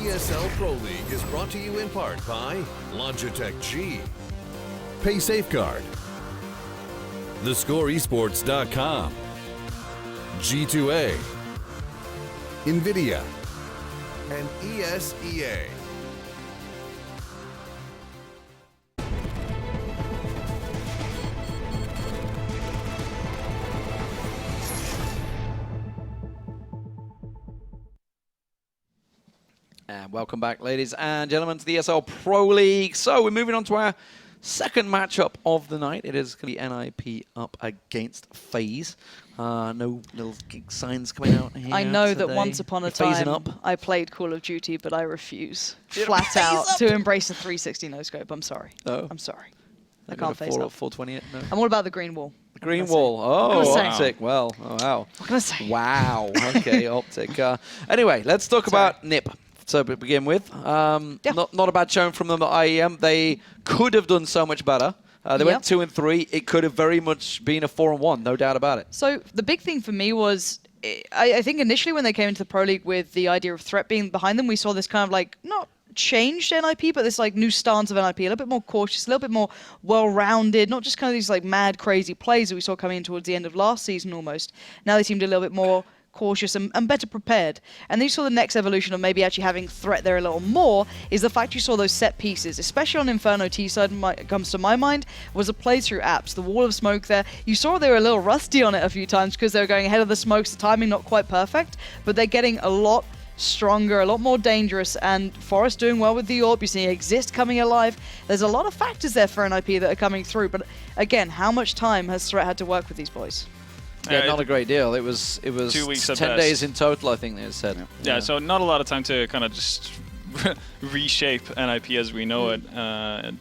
ESL Pro League is brought to you in part by Logitech G, Pay Safeguard, TheScoreEsports.com, G2A, NVIDIA, and ESEA. And welcome back, ladies and gentlemen, to the ESL Pro League. So we're moving on to our second matchup of the night. It is going to be NiP up against FaZe. No little signs coming out here. I know today. that once upon a Phasing time up. I played Call of Duty, but I refuse flat out to embrace a 360 no-scope. I'm sorry. Oh. I'm sorry. I can't face up. 420 it? No. I'm all about the green wall. The green wall. Oh, optic. Well, oh, wow. What can I say? Wow. Okay, optic. Anyway, let's talk about NiP. So to begin with, not a bad showing from them at IEM. They could have done so much better. They went 2-3. It could have very much been a 4-1, no doubt about it. So the big thing for me was, I think initially when they came into the Pro League with the idea of threat being behind them, we saw this kind of like, not changed NiP, but this like new stance of NiP, a little bit more cautious, a little bit more well-rounded, not just kind of these like mad, crazy plays that we saw coming in towards the end of last season almost. Now they seemed a little bit more cautious and better prepared. And then you saw the next evolution of maybe actually having threat there a little more, is the fact you saw those set pieces, especially on Inferno T side, comes to my mind, was the playthrough apps, the wall of smoke there. You saw they were a little rusty on it a few times because they were going ahead of the smokes, the timing not quite perfect, but they're getting a lot stronger, a lot more dangerous, and Forest doing well with the AWP. You're seeing Exist coming alive. There's a lot of factors there for NiP that are coming through, but again, how much time has Threat had to work with these boys? Yeah, not a great deal. It was 2 weeks 10 days in total, I think they said. Yeah, so not a lot of time to kind of just reshape NiP as we know it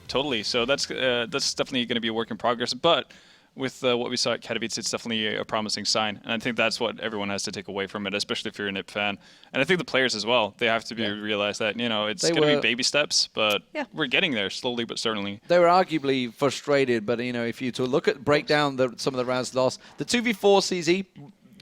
totally. So that's definitely going to be a work in progress. But with what we saw at Katowice, it's definitely a promising sign. And I think that's what everyone has to take away from it, especially if you're a NiP fan. And I think the players as well, they have to realize that, you know, it's going to be baby steps, but we're getting there slowly but certainly. They were arguably frustrated, but, you know, if you to look at breakdown some of the rounds lost, the 2v4 CZ,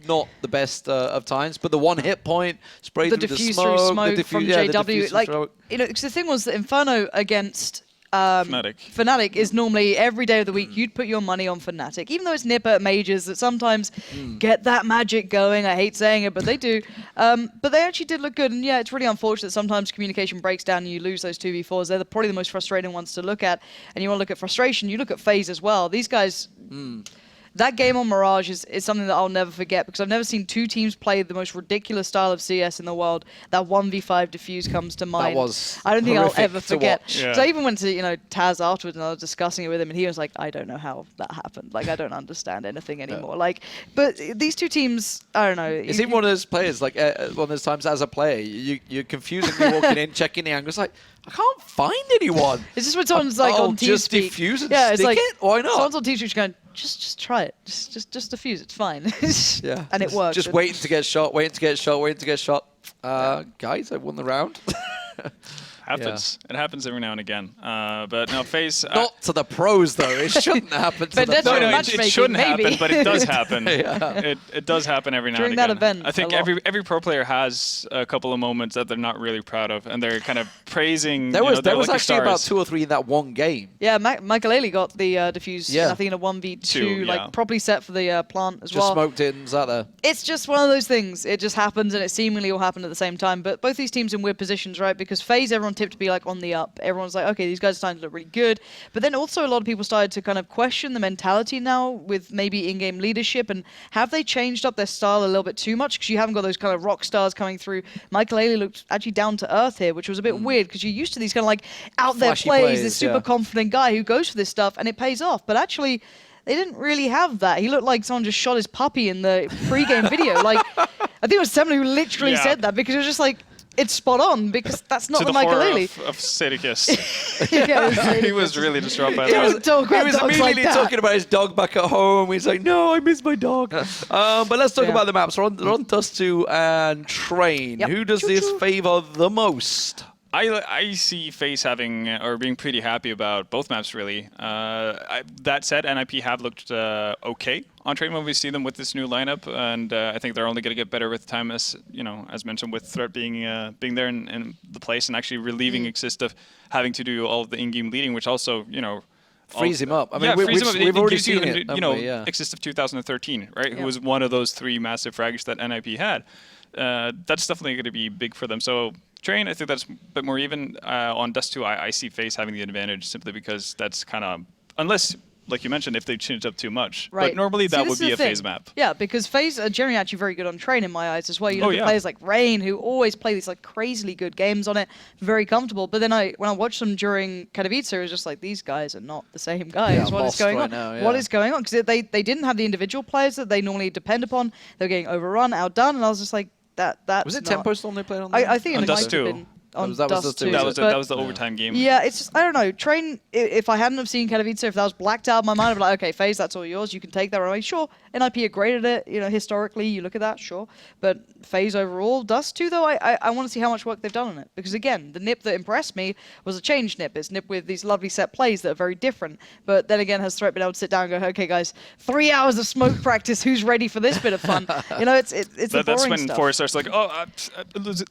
not the best of times, but the one hit point, sprayed through the smoke, from JW. Like, you know, because the thing was that Inferno against Fnatic is normally every day of the week you'd put your money on Fnatic, even though it's NiP at majors that sometimes get that magic going. I hate saying it, but they do. But they actually did look good, and yeah, it's really unfortunate that sometimes communication breaks down and you lose those 2v4s. They're probably the most frustrating ones to look at. And you want to look at frustration, you look at FaZe as well. These guys... That game on Mirage is something that I'll never forget, because I've never seen two teams play the most ridiculous style of CS in the world. That 1v5 diffuse comes to mind. That was I don't think I'll ever forget. Yeah. So I even went to Taz afterwards and I was discussing it with him, and he was like, I don't know how that happened. Like, I don't understand anything anymore. Like, but these two teams, I don't know. Is he one of those players, like one of those times as a player, you're confusingly walking in, checking the angles, like, I can't find anyone. It's just when someone's like on TeamSpeak. Just defuse and stick it? Why not? Someone's on TeamSpeak going, just try it. Just defuse. It's fine. Yeah. And it works. Just waiting to get shot, waiting to get shot, waiting to get shot. Guys, I won the round. Happens. It happens every now and again. But no, FaZe... Not to the pros, though. It shouldn't happen to the pros. It shouldn't happen, but it does happen. It does happen every now and again. During that event, I think every pro player has a couple of moments that they're not really proud of, and they're kind of praising There was actually stars. about 2 or 3 in that one game. Yeah, Michael Ailey got the defuse, I think, in a 1v2, like properly set for the plant as well. Just smoked it and sat there. It's just one of those things. It just happens, and it seemingly all happened at the same time. But both these teams in weird positions, right? Because FaZe, everyone tipped to be like on the up. Everyone's like, okay, these guys are starting to look really good. But then also a lot of people started to kind of question the mentality now with maybe in-game leadership, and have they changed up their style a little bit too much? Because you haven't got those kind of rock stars coming through. Michael Ailey looked actually down to earth here, which was a bit weird, because you're used to these kind of like out there plays, this super confident guy who goes for this stuff and it pays off. But actually, they didn't really have that. He looked like someone just shot his puppy in the pre-game video. Like, I think it was someone who literally said that, because it was just like, it's spot on, because that's not the Michael Ailey. Of Sadikist. He was really distraught by that. He was immediately talking about his dog back at home. He's like, no, I miss my dog. But let's talk about the maps. We're on Dust2 and Train. Who does this favor the most? I see FaZe having or being pretty happy about both maps really. That said, NiP have looked okay on train when we see them with this new lineup, and I think they're only going to get better with time, as as mentioned, with Threat being there in the place and actually relieving Exist of having to do all of the in-game leading, which also frees him up. I mean, yeah, we've already seen it. Exist of 2013, right? Who was one of those 3 massive frags that NiP had. That's definitely going to be big for them. So train, I think that's a bit more even. On Dust2, I see FaZe having the advantage simply because that's kind of, unless, like you mentioned, if they change up too much. Right. But normally that would be a FaZe map. Yeah, because FaZe are generally actually very good on train in my eyes as well. You look at players like Rain, who always play these like crazily good games on it, very comfortable. But then when I watched them during Katowice, it was just like, these guys are not the same guys. Yeah, what is going on? Now, What is going on? Because they didn't have the individual players that they normally depend upon. They were getting overrun, outdone, and I was just like, that's was it not... Tempo Storm they played on? I think on it might Dust2. have been. On That was Dust2. That was the overtime game. Yeah, it's just, I don't know. Train, if I hadn't have seen Katowice, if that was blacked out of my mind, I'd be like, okay, FaZe, that's all yours. You can take that away. Sure, NiP are great at it. Historically, you look at that, sure. But FaZe overall, Dust2, though, I want to see how much work they've done on it. Because, again, the NiP that impressed me was a change NiP. It's NiP with these lovely set plays that are very different. But then again, has Threat been able to sit down and go, okay, guys, 3 hours of smoke practice. Who's ready for this bit of fun? It's the boring That's when stuff. Forrest starts like, oh,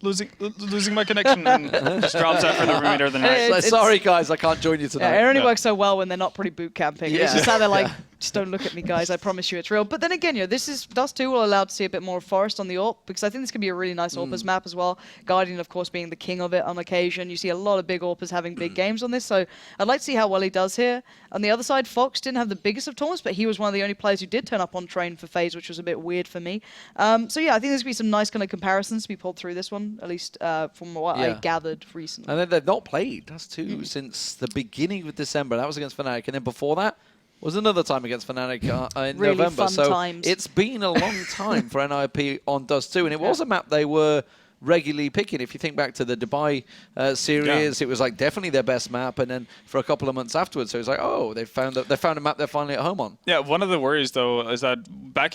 losing my connection, and just drops out for the remainder of the night. Like, sorry, guys, I can't join you tonight. Yeah, it only works so well when they're not pretty boot camping. Yeah. It's just how they're like, just don't look at me, guys. I promise you it's real. But then again, this is Dust2 will allow to see a bit more of Forest on the AWP, because I think this could be a really nice AWPers map as well. Guardian, of course, being the king of it on occasion. You see a lot of big AWPers having big games on this, so I'd like to see how well he does here. On the other side, Fox didn't have the biggest of tournaments, but he was one of the only players who did turn up on train for FaZe, which was a bit weird for me. So yeah, I think there's going to be some nice kind of comparisons to be pulled through this one, at least from what I gathered recently. And then they've not played Dust2 since the beginning of December. That was against Fnatic, and then before that was another time against Fnatic in really November. Fun so times. It's been a long time for NiP on Dust2, and it was a map they were regularly picking. If you think back to the Dubai series, it was like definitely their best map, and then for a couple of months afterwards, so it was like, oh, they found a map they're finally at home on. Yeah, one of the worries though is that back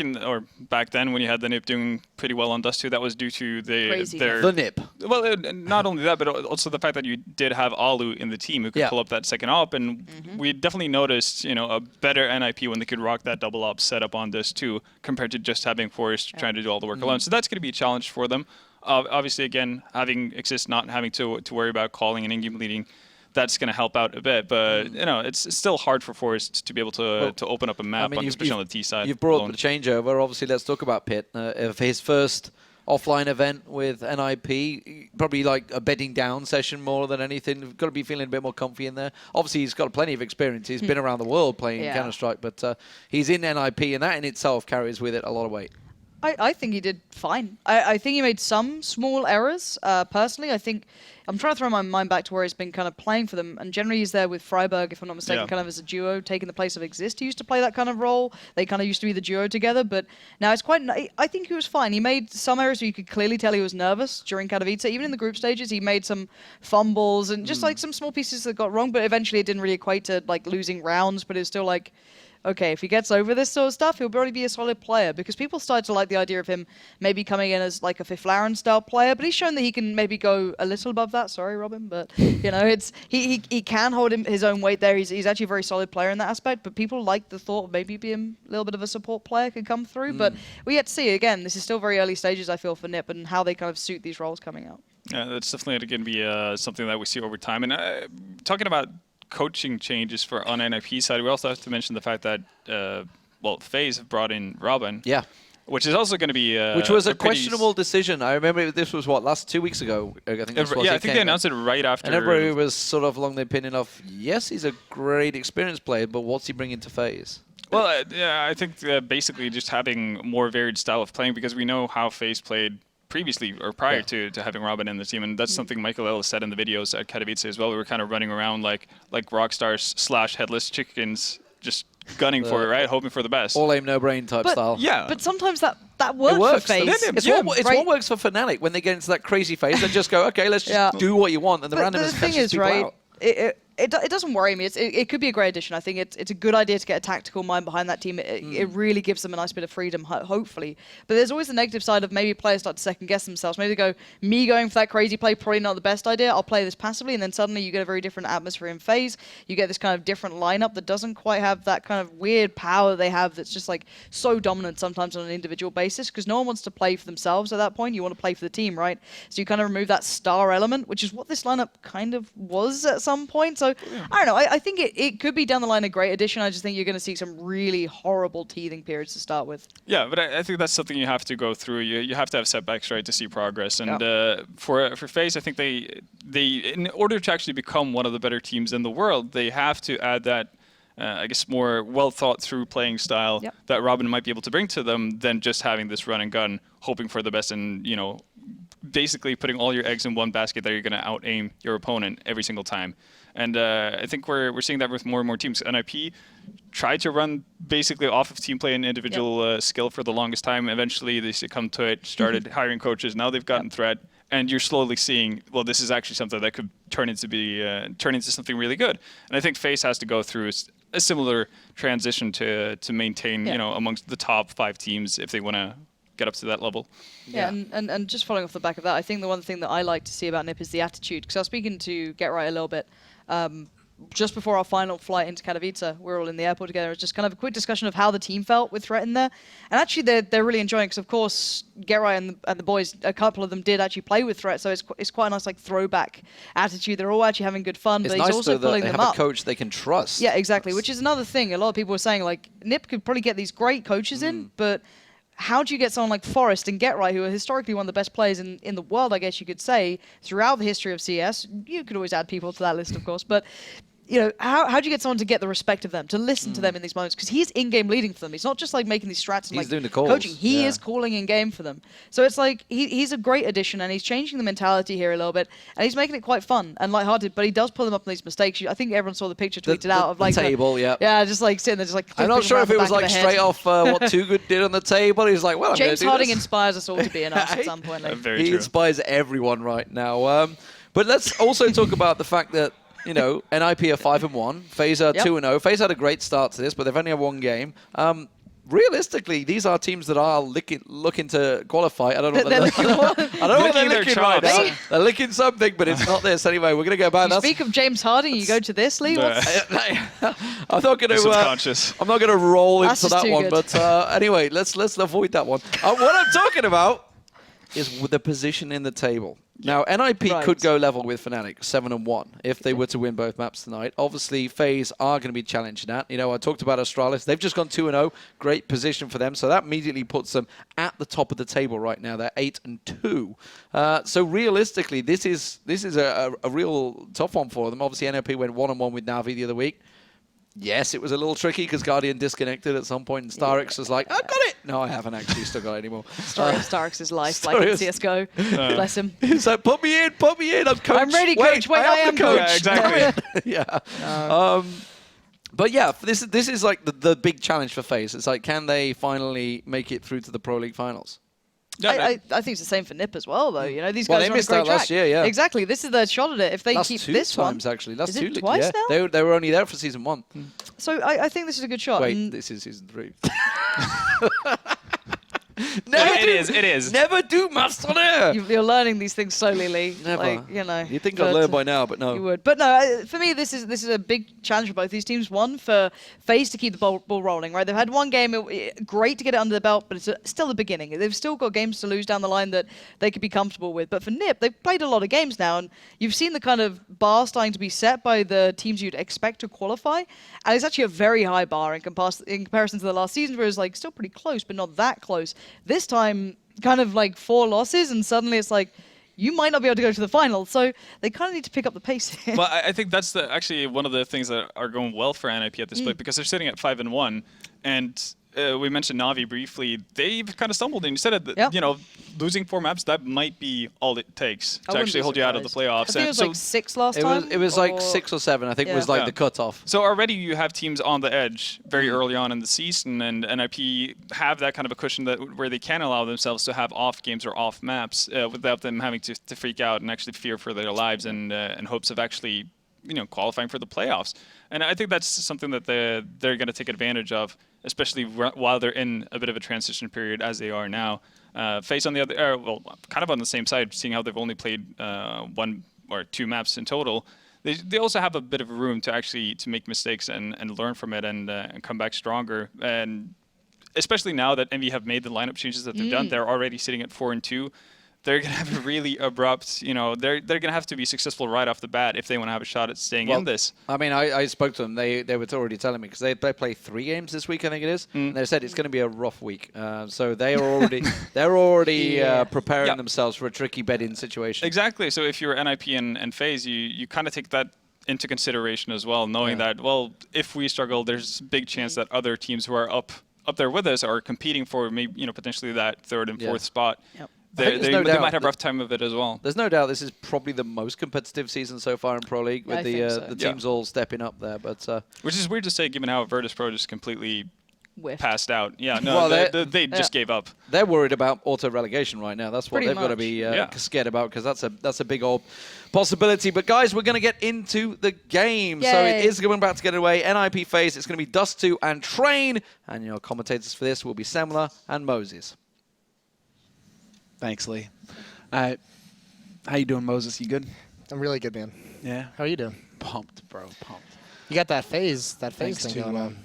then when you had the NiP doing pretty well on Dust2, that was due to their NiP. Well, not only that, but also the fact that you did have Alu in the team who could pull up that second op, and we definitely noticed a better NiP when they could rock that double op setup on Dust2 compared to just having Forrest trying to do all the work alone. So that's going to be a challenge for them. Obviously, again, having Exist not having to worry about calling and in-game leading, that's going to help out a bit. But it's still hard for Forrest to be able to open up a map, especially on the T side. You've brought the changeover. Obviously, let's talk about Pitt. His first offline event with NiP, probably like a bedding down session more than anything. You've got to be feeling a bit more comfy in there. Obviously, he's got plenty of experience. He's been around the world playing Counter-Strike, but he's in NiP, and that in itself carries with it a lot of weight. I think he did fine. I think he made some small errors. Personally, I think I'm trying to throw my mind back to where he's been kind of playing for them, and generally he's there with Freiburg, if I'm not mistaken, kind of as a duo, taking the place of Exist. He used to play that kind of role. They kind of used to be the duo together, but now it's quite. I think he was fine. He made some errors where you could clearly tell he was nervous during Katowice. Even in the group stages, he made some fumbles and just like some small pieces that got wrong, but eventually it didn't really equate to like losing rounds. But it was still like, okay, if he gets over this sort of stuff, he'll probably be a solid player, because people started to like the idea of him maybe coming in as like a Fiflaren style player, but he's shown that he can maybe go a little above that. Sorry, Robin, but it's he can hold his own weight there. He's actually a very solid player in that aspect, but people like the thought of maybe being a little bit of a support player could come through, but we yet to see. Again, this is still very early stages, I feel, for NiP and how they kind of suit these roles coming out. Yeah, that's definitely going to be something that we see over time. And talking about coaching changes for on NiP side, we also have to mention the fact that FaZe have brought in Robin, which is also going to be which was a questionable decision. I remember this was last 2 weeks ago. I think I think they announced it right after, and everybody was sort of along the opinion of, yes, he's a great experienced player, but what's he bringing to FaZe? Well, I think basically just having more varied style of playing, because we know how FaZe played previously or prior to having Robin in the team, and that's something Michael Ellis said in the videos at Katowice as well. We were kind of running around like rock stars / headless chickens, just gunning for it, right? Hoping for the best. All aim, no brain type style. Yeah. But sometimes that works for FaZe. It's what works for Fnatic when they get into that crazy phase and just go, okay, let's just do what you want, and the randomness the thing catches is, people right? out. It doesn't worry me. It could be a great addition. I think it's a good idea to get a tactical mind behind that team. It really gives them a nice bit of freedom, hopefully. But there's always the negative side of maybe players start to second guess themselves. Maybe they go, me going for that crazy play, probably not the best idea. I'll play this passively, and then suddenly you get a very different atmosphere in FaZe. You get this kind of different lineup that doesn't quite have that kind of weird power they have that's just like so dominant sometimes on an individual basis, because no one wants to play for themselves at that point. You want to play for the team, right? So you kind of remove that star element, which is what this lineup kind of was at some point. So I don't know. I think it could be down the line a great addition. I just think you're going to see some really horrible teething periods to start with. Yeah, but I think that's something you have to go through. You have to have setbacks, right, to see progress. And for FaZe, I think they in order to actually become one of the better teams in the world, they have to add that I guess more well thought through playing style that Robin might be able to bring to them than just having this run and gun, hoping for the best, and basically putting all your eggs in one basket that you're going to out aim your opponent every single time. And I think we're seeing that with more and more teams. NiP tried to run basically off of team play and individual skill for the longest time. Eventually they succumbed to it, started hiring coaches. Now they've gotten threat, and you're slowly seeing, well, this is actually something that could turn into something really good. And I think FaZe has to go through a similar transition to maintain, amongst the top 5 teams if they want to get up to that level. Yeah, and just following off the back of that, I think the one thing that I like to see about NiP is the attitude. Because I was speaking to Get Right a little bit just before our final flight into Katowice. We were all in the airport together. It was just kind of a quick discussion of how the team felt with Threat in there. And actually, they're really enjoying, because of course, Get Right and the boys, a couple of them did actually play with Threat, so it's quite a nice like throwback attitude. They're all actually having good fun, but he's also pulling them up. They have a coach they can trust. Yeah, exactly, which is another thing. A lot of people were saying, like, NiP could probably get these great coaches in, but how do you get someone like Forrest and Get Right, who are historically one of the best players in the world, I guess you could say, throughout the history of CS? You could always add people to that list, of course, but how do you get someone to get the respect of them, to listen to them in these moments? Because he's in-game leading for them. He's not just like making these strats and he's doing the calls. Coaching. He is calling in-game for them. So it's like he's a great addition, and he's changing the mentality here a little bit, and he's making it quite fun and lighthearted. But he does pull them up on these mistakes. I think everyone saw the picture tweeted out of like the table, just like sitting there, just like. I'm not sure if it was like straight off what Too Good did on the table. He's like, well, I'm James do Harding this. inspires us all to be an ass at some point. Like. He inspires everyone right now. But let's also talk about the fact that NiP are 5-1. FaZe are 2-0. FaZe had a great start to this, but they've only had one game. Realistically, these are teams that are looking to qualify. I don't know what they're licking. I don't know what they're licking right now. They're licking something, but it's not this. Anyway, we're going to go back. You speak of James Harding, you go to this, Lee? I'm not going to. I'm not going to roll into that one. Good. But anyway, let's avoid that one. What I'm talking about is with the position in the table. Now, NiP could go level with Fnatic, 7-1, if they were to win both maps tonight. Obviously, FaZe are going to be challenging that. I talked about Astralis. They've just gone 2-0. Great position for them. So that immediately puts them at the top of the table right now. They're 8-2. So realistically, this is a real tough one for them. Obviously, NiP went 1-1 with Na'Vi the other week. Yes, it was a little tricky because Guardian disconnected at some point, and Starix was like, I got it! No, I haven't actually still got it anymore. Story of Starix's life, like in CSGO. Bless him. He's like, put me in, I'm coach. I'm ready, coach. Wait, I am coach. Yeah, exactly. Yeah. But yeah, this is like the big challenge for FaZe. It's like, can they finally make it through to the Pro League finals? I think it's the same for NiP as well, though. These guys they are on missed a great out last year, yeah. Exactly. This is their shot at it. If they keep this one, actually. Last is two it twice now? They were only there for season 1. So I think this is a good shot. Wait, this is season 3. It is. Never do maths on air. You're learning these things slowly, Lee. Never. Like, You'd think I'd learn by now, but no. You would. But no, for me, this is a big challenge for both these teams. One, for FaZe to keep the ball rolling, right? They've had one game, great to get it under the belt, but it's still the beginning. They've still got games to lose down the line that they could be comfortable with. But for NiP, they've played a lot of games now, and you've seen the kind of bar starting to be set by the teams you'd expect to qualify. And it's actually a very high bar in comparison to the last season, where it was like still pretty close, but not that close. This time, kind of like 4 losses, and suddenly it's like, you might not be able to go to the final, so they kind of need to pick up the pace here. Well, I think that's actually one of the things that are going well for NiP at this point, because they're sitting at 5-1, and we mentioned Na'Vi briefly. They've kind of stumbled, and you said that losing 4 maps, that might be all it takes to actually hold you out of the playoffs. I think it was like 6 last time. It was like 6 or 7, I think was like the cutoff. So already you have teams on the edge very early on in the season, and NiP have that kind of a cushion where they can allow themselves to have off games or off maps without them having to freak out and actually fear for their lives and in hopes of actually qualifying for the playoffs. And I think that's something that they're going to take advantage of, especially while they're in a bit of a transition period as they are now. FaZe on the other, kind of on the same side, seeing how they've only played 1 or 2 maps in total. They also have a bit of room to make mistakes and learn from it and come back stronger. And especially now that Envy have made the lineup changes that they've done, they're already sitting at 4-2. They're going to have a really abrupt, they're going to have to be successful right off the bat if they want to have a shot at staying in this. I mean, I spoke to them. They were already telling me, because they play 3 games this week, I think it is. And they said it's going to be a rough week. So they are already preparing themselves for a tricky bet-in situation. Exactly. So if you're NiP and FaZe, you kind of take that into consideration as well, knowing that, well, if we struggle, there's a big chance that other teams who are up there with us are competing for maybe potentially that 3rd and 4th spot. Yep. They might have a rough time of it as well. There's no doubt this is probably the most competitive season so far in Pro League, with the teams all stepping up there. But which is weird to say, given how Virtus.pro just completely Whiffed. passed out. Yeah, no, they just gave up. They're worried about auto-relegation right now. That's what Pretty they've got to be scared about, because that's a big old possibility. But guys, we're going to get into the game. Yay. So it is going back to get away. NiP FaZe. It's going to be Dust2 and Train. And your commentators for this will be Semler and Moses. Thanks, Lee. How you doing, Moses? You good? I'm really good, man. Yeah. How are you doing? Pumped, bro. Pumped. You got that phase Thanks thing to going on.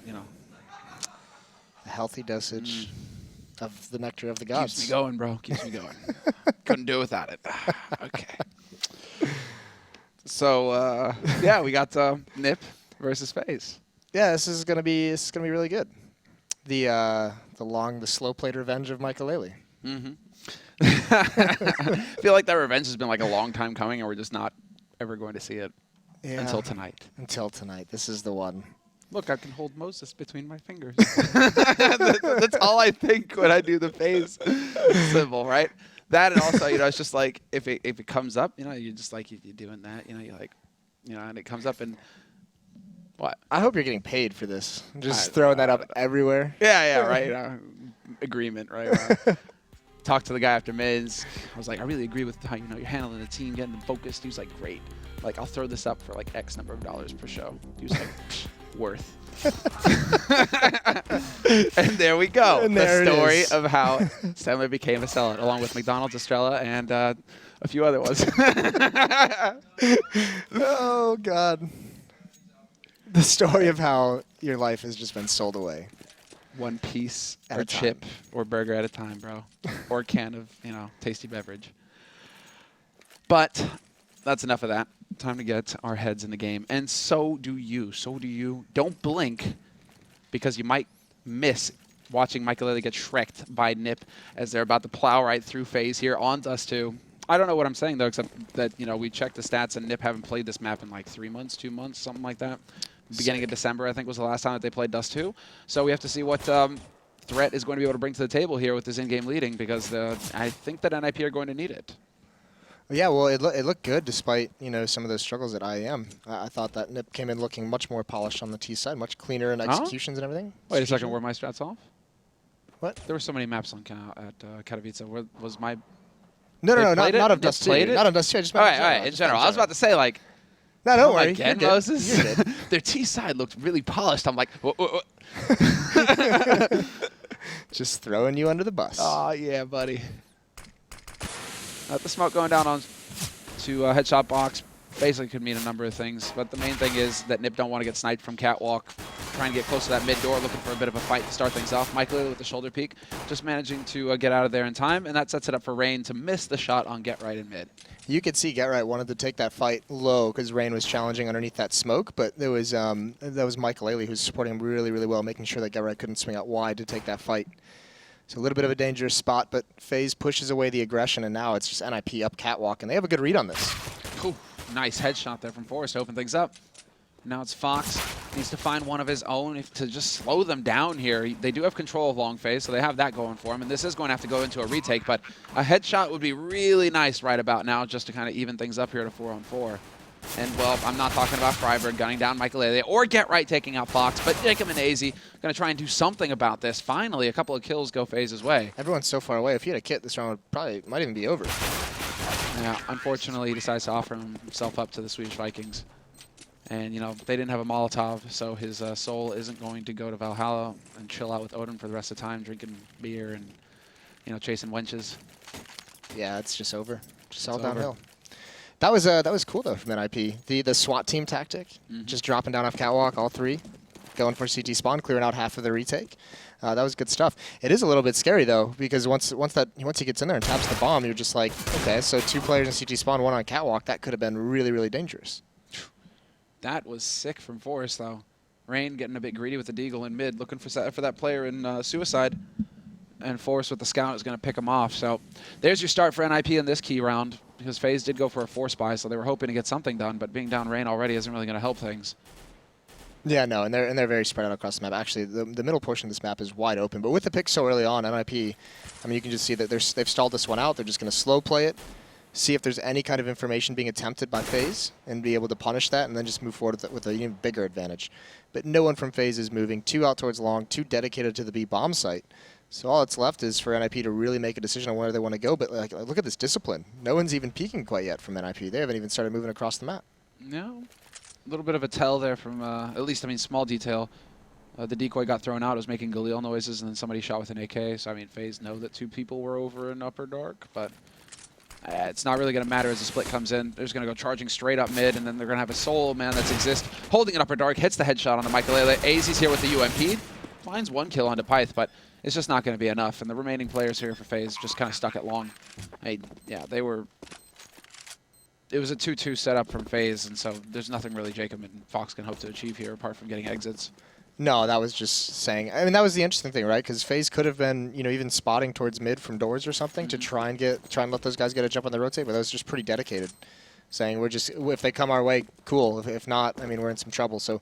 A healthy dosage of the nectar of the gods. Keeps me going, bro. Keeps me going. Couldn't do it without it. Okay. So yeah, we got NiP versus FaZe. Yeah, this is gonna be really good. The slow played revenge of Michael. I feel like that revenge has been like a long time coming, and we're just not ever going to see it until tonight. Until tonight. This is the one. Look, I can hold Moses between my fingers. That's all I think when I do the FaZe symbol, right? That, and also, it's just like if it comes up, you're just like you're doing that, you're like, and it comes up and what? I hope you're getting paid for this. I'm just throwing that up everywhere. Yeah, right. Agreement, right? Talked to the guy after mids. I was like, I really agree with how you're handling the team, getting them focused. He was like, great. Like, I'll throw this up for like X number of dollars per show. He was like, worth. And there we go. And the story of how Semler became a sellout, along with McDonald's, Estrella, and a few other ones. Oh, God. The story of how your life has just been sold away. One piece At or a time. chip or burger at a time, bro. Or a can of, tasty beverage. But that's enough of that. Time to get our heads in the game. And so do you. So do you. Don't blink, because you might miss watching Michael get shreked by NiP as they're about to plow right through FaZe here on Dust2. I don't know what I'm saying, though, except that, we checked the stats, and NiP haven't played this map in like 3 months, 2 months, something like that. Beginning of December, I think, was the last time that they played Dust2. So we have to see what threat is going to be able to bring to the table here with this in-game leading, because I think that NiP are going to need it. Yeah, well, it looked good despite, some of those struggles at IEM. I thought that NiP came in looking much more polished on the T side, much cleaner in executions and everything. Wait a second, were my strats off? What? There were so many maps on at Katowice. Was my... No, They not played it? of They Dust2. played it? Not of Dust2. I just All meant right, in general. I was about to say, like... No, don't worry. Again, You're good. Moses? You're good. Their T side looked really polished. I'm like... Just throwing you under the bus. Oh, yeah, buddy. The smoke going down on to headshot box basically could mean a number of things, but the main thing is that NiP don't want to get sniped from catwalk. Trying to get close to that mid door, looking for a bit of a fight to start things off. Michael with the shoulder peek, just managing to get out of there in time, and that sets it up for Rain to miss the shot on Get Right in mid. You could see Get Right wanted to take that fight low because Rain was challenging underneath that smoke, but there was that was Michael who was supporting him really, really well, making sure that Get Right couldn't swing out wide to take that fight. It's a little bit of a dangerous spot, but FaZe pushes away the aggression, and now it's just NiP up catwalk, and they have a good read on this. Ooh, nice headshot there from Forrest to open things up. Now it's Fox. Needs to find one of his own to just slow them down here. They do have control of long phase, so they have that going for him. And this is going to have to go into a retake, but a headshot would be really nice right about now just to kind of even things up here to 4-on-4. And, well, I'm not talking about Freiberg gunning down Michael or Get Right taking out Fox, but Jacob and AZ going to try and do something about this. Finally, a couple of kills go FaZe's way. Everyone's so far away. If he had a kit, this round might even be over. Yeah, unfortunately, he decides to offer himself up to the Swedish Vikings. And, they didn't have a Molotov, so his soul isn't going to go to Valhalla and chill out with Odin for the rest of the time, drinking beer and, chasing wenches. Yeah, it's just over. Just all downhill. That was cool, though, from NiP. The SWAT team tactic, just dropping down off catwalk, all 3, going for CT spawn, clearing out half of the retake. That was good stuff. It is a little bit scary, though, because once he gets in there and taps the bomb, you're just like, okay, so 2 players in CT spawn, 1 on catwalk. That could have been really, really dangerous. That was sick from Forrest, though. Rain getting a bit greedy with the deagle in mid, looking for that player in Suicide. And Forrest with the scout is going to pick him off. So there's your start for NiP in this key round, because FaZe did go for a force buy, so they were hoping to get something done, but being down Rain already isn't really going to help things. Yeah, no, and they're very spread out across the map. Actually, the middle portion of this map is wide open, but with the pick so early on, NiP, I mean, you can just see that they've stalled this one out. They're just going to slow play it, see if there's any kind of information being attempted by FaZe, and be able to punish that, and then just move forward with an even bigger advantage. But no one from FaZe is moving. 2 out towards long, 2 dedicated to the B bomb site. So all that's left is for NiP to really make a decision on where they want to go. But look at this discipline. No one's even peeking quite yet from NiP. They haven't even started moving across the map. No. A little bit of a tell there from, at least, small detail. The decoy got thrown out. It was making Galil noises, and then somebody shot with an AK. So, FaZe know that 2 people were over in Upper Dark. But it's not really going to matter as the split comes in. They're just going to go charging straight up mid, and then they're going to have a soul man that's exist holding an Upper Dark, hits the headshot on the Michaelele. AZ's here with the UMP. Finds 1 kill onto Pyth, but it's just not going to be enough. And the remaining players here for FaZe just kind of stuck at long. Yeah, they were... It was a 2-2 setup from FaZe, and so there's nothing really Jacob and Fox can hope to achieve here apart from getting exits. No, that was just saying... that was the interesting thing, right? Because FaZe could have been, even spotting towards mid from doors or something to try and let those guys get a jump on the rotate, but that was just pretty dedicated. Saying, if they come our way, cool. If not, we're in some trouble. So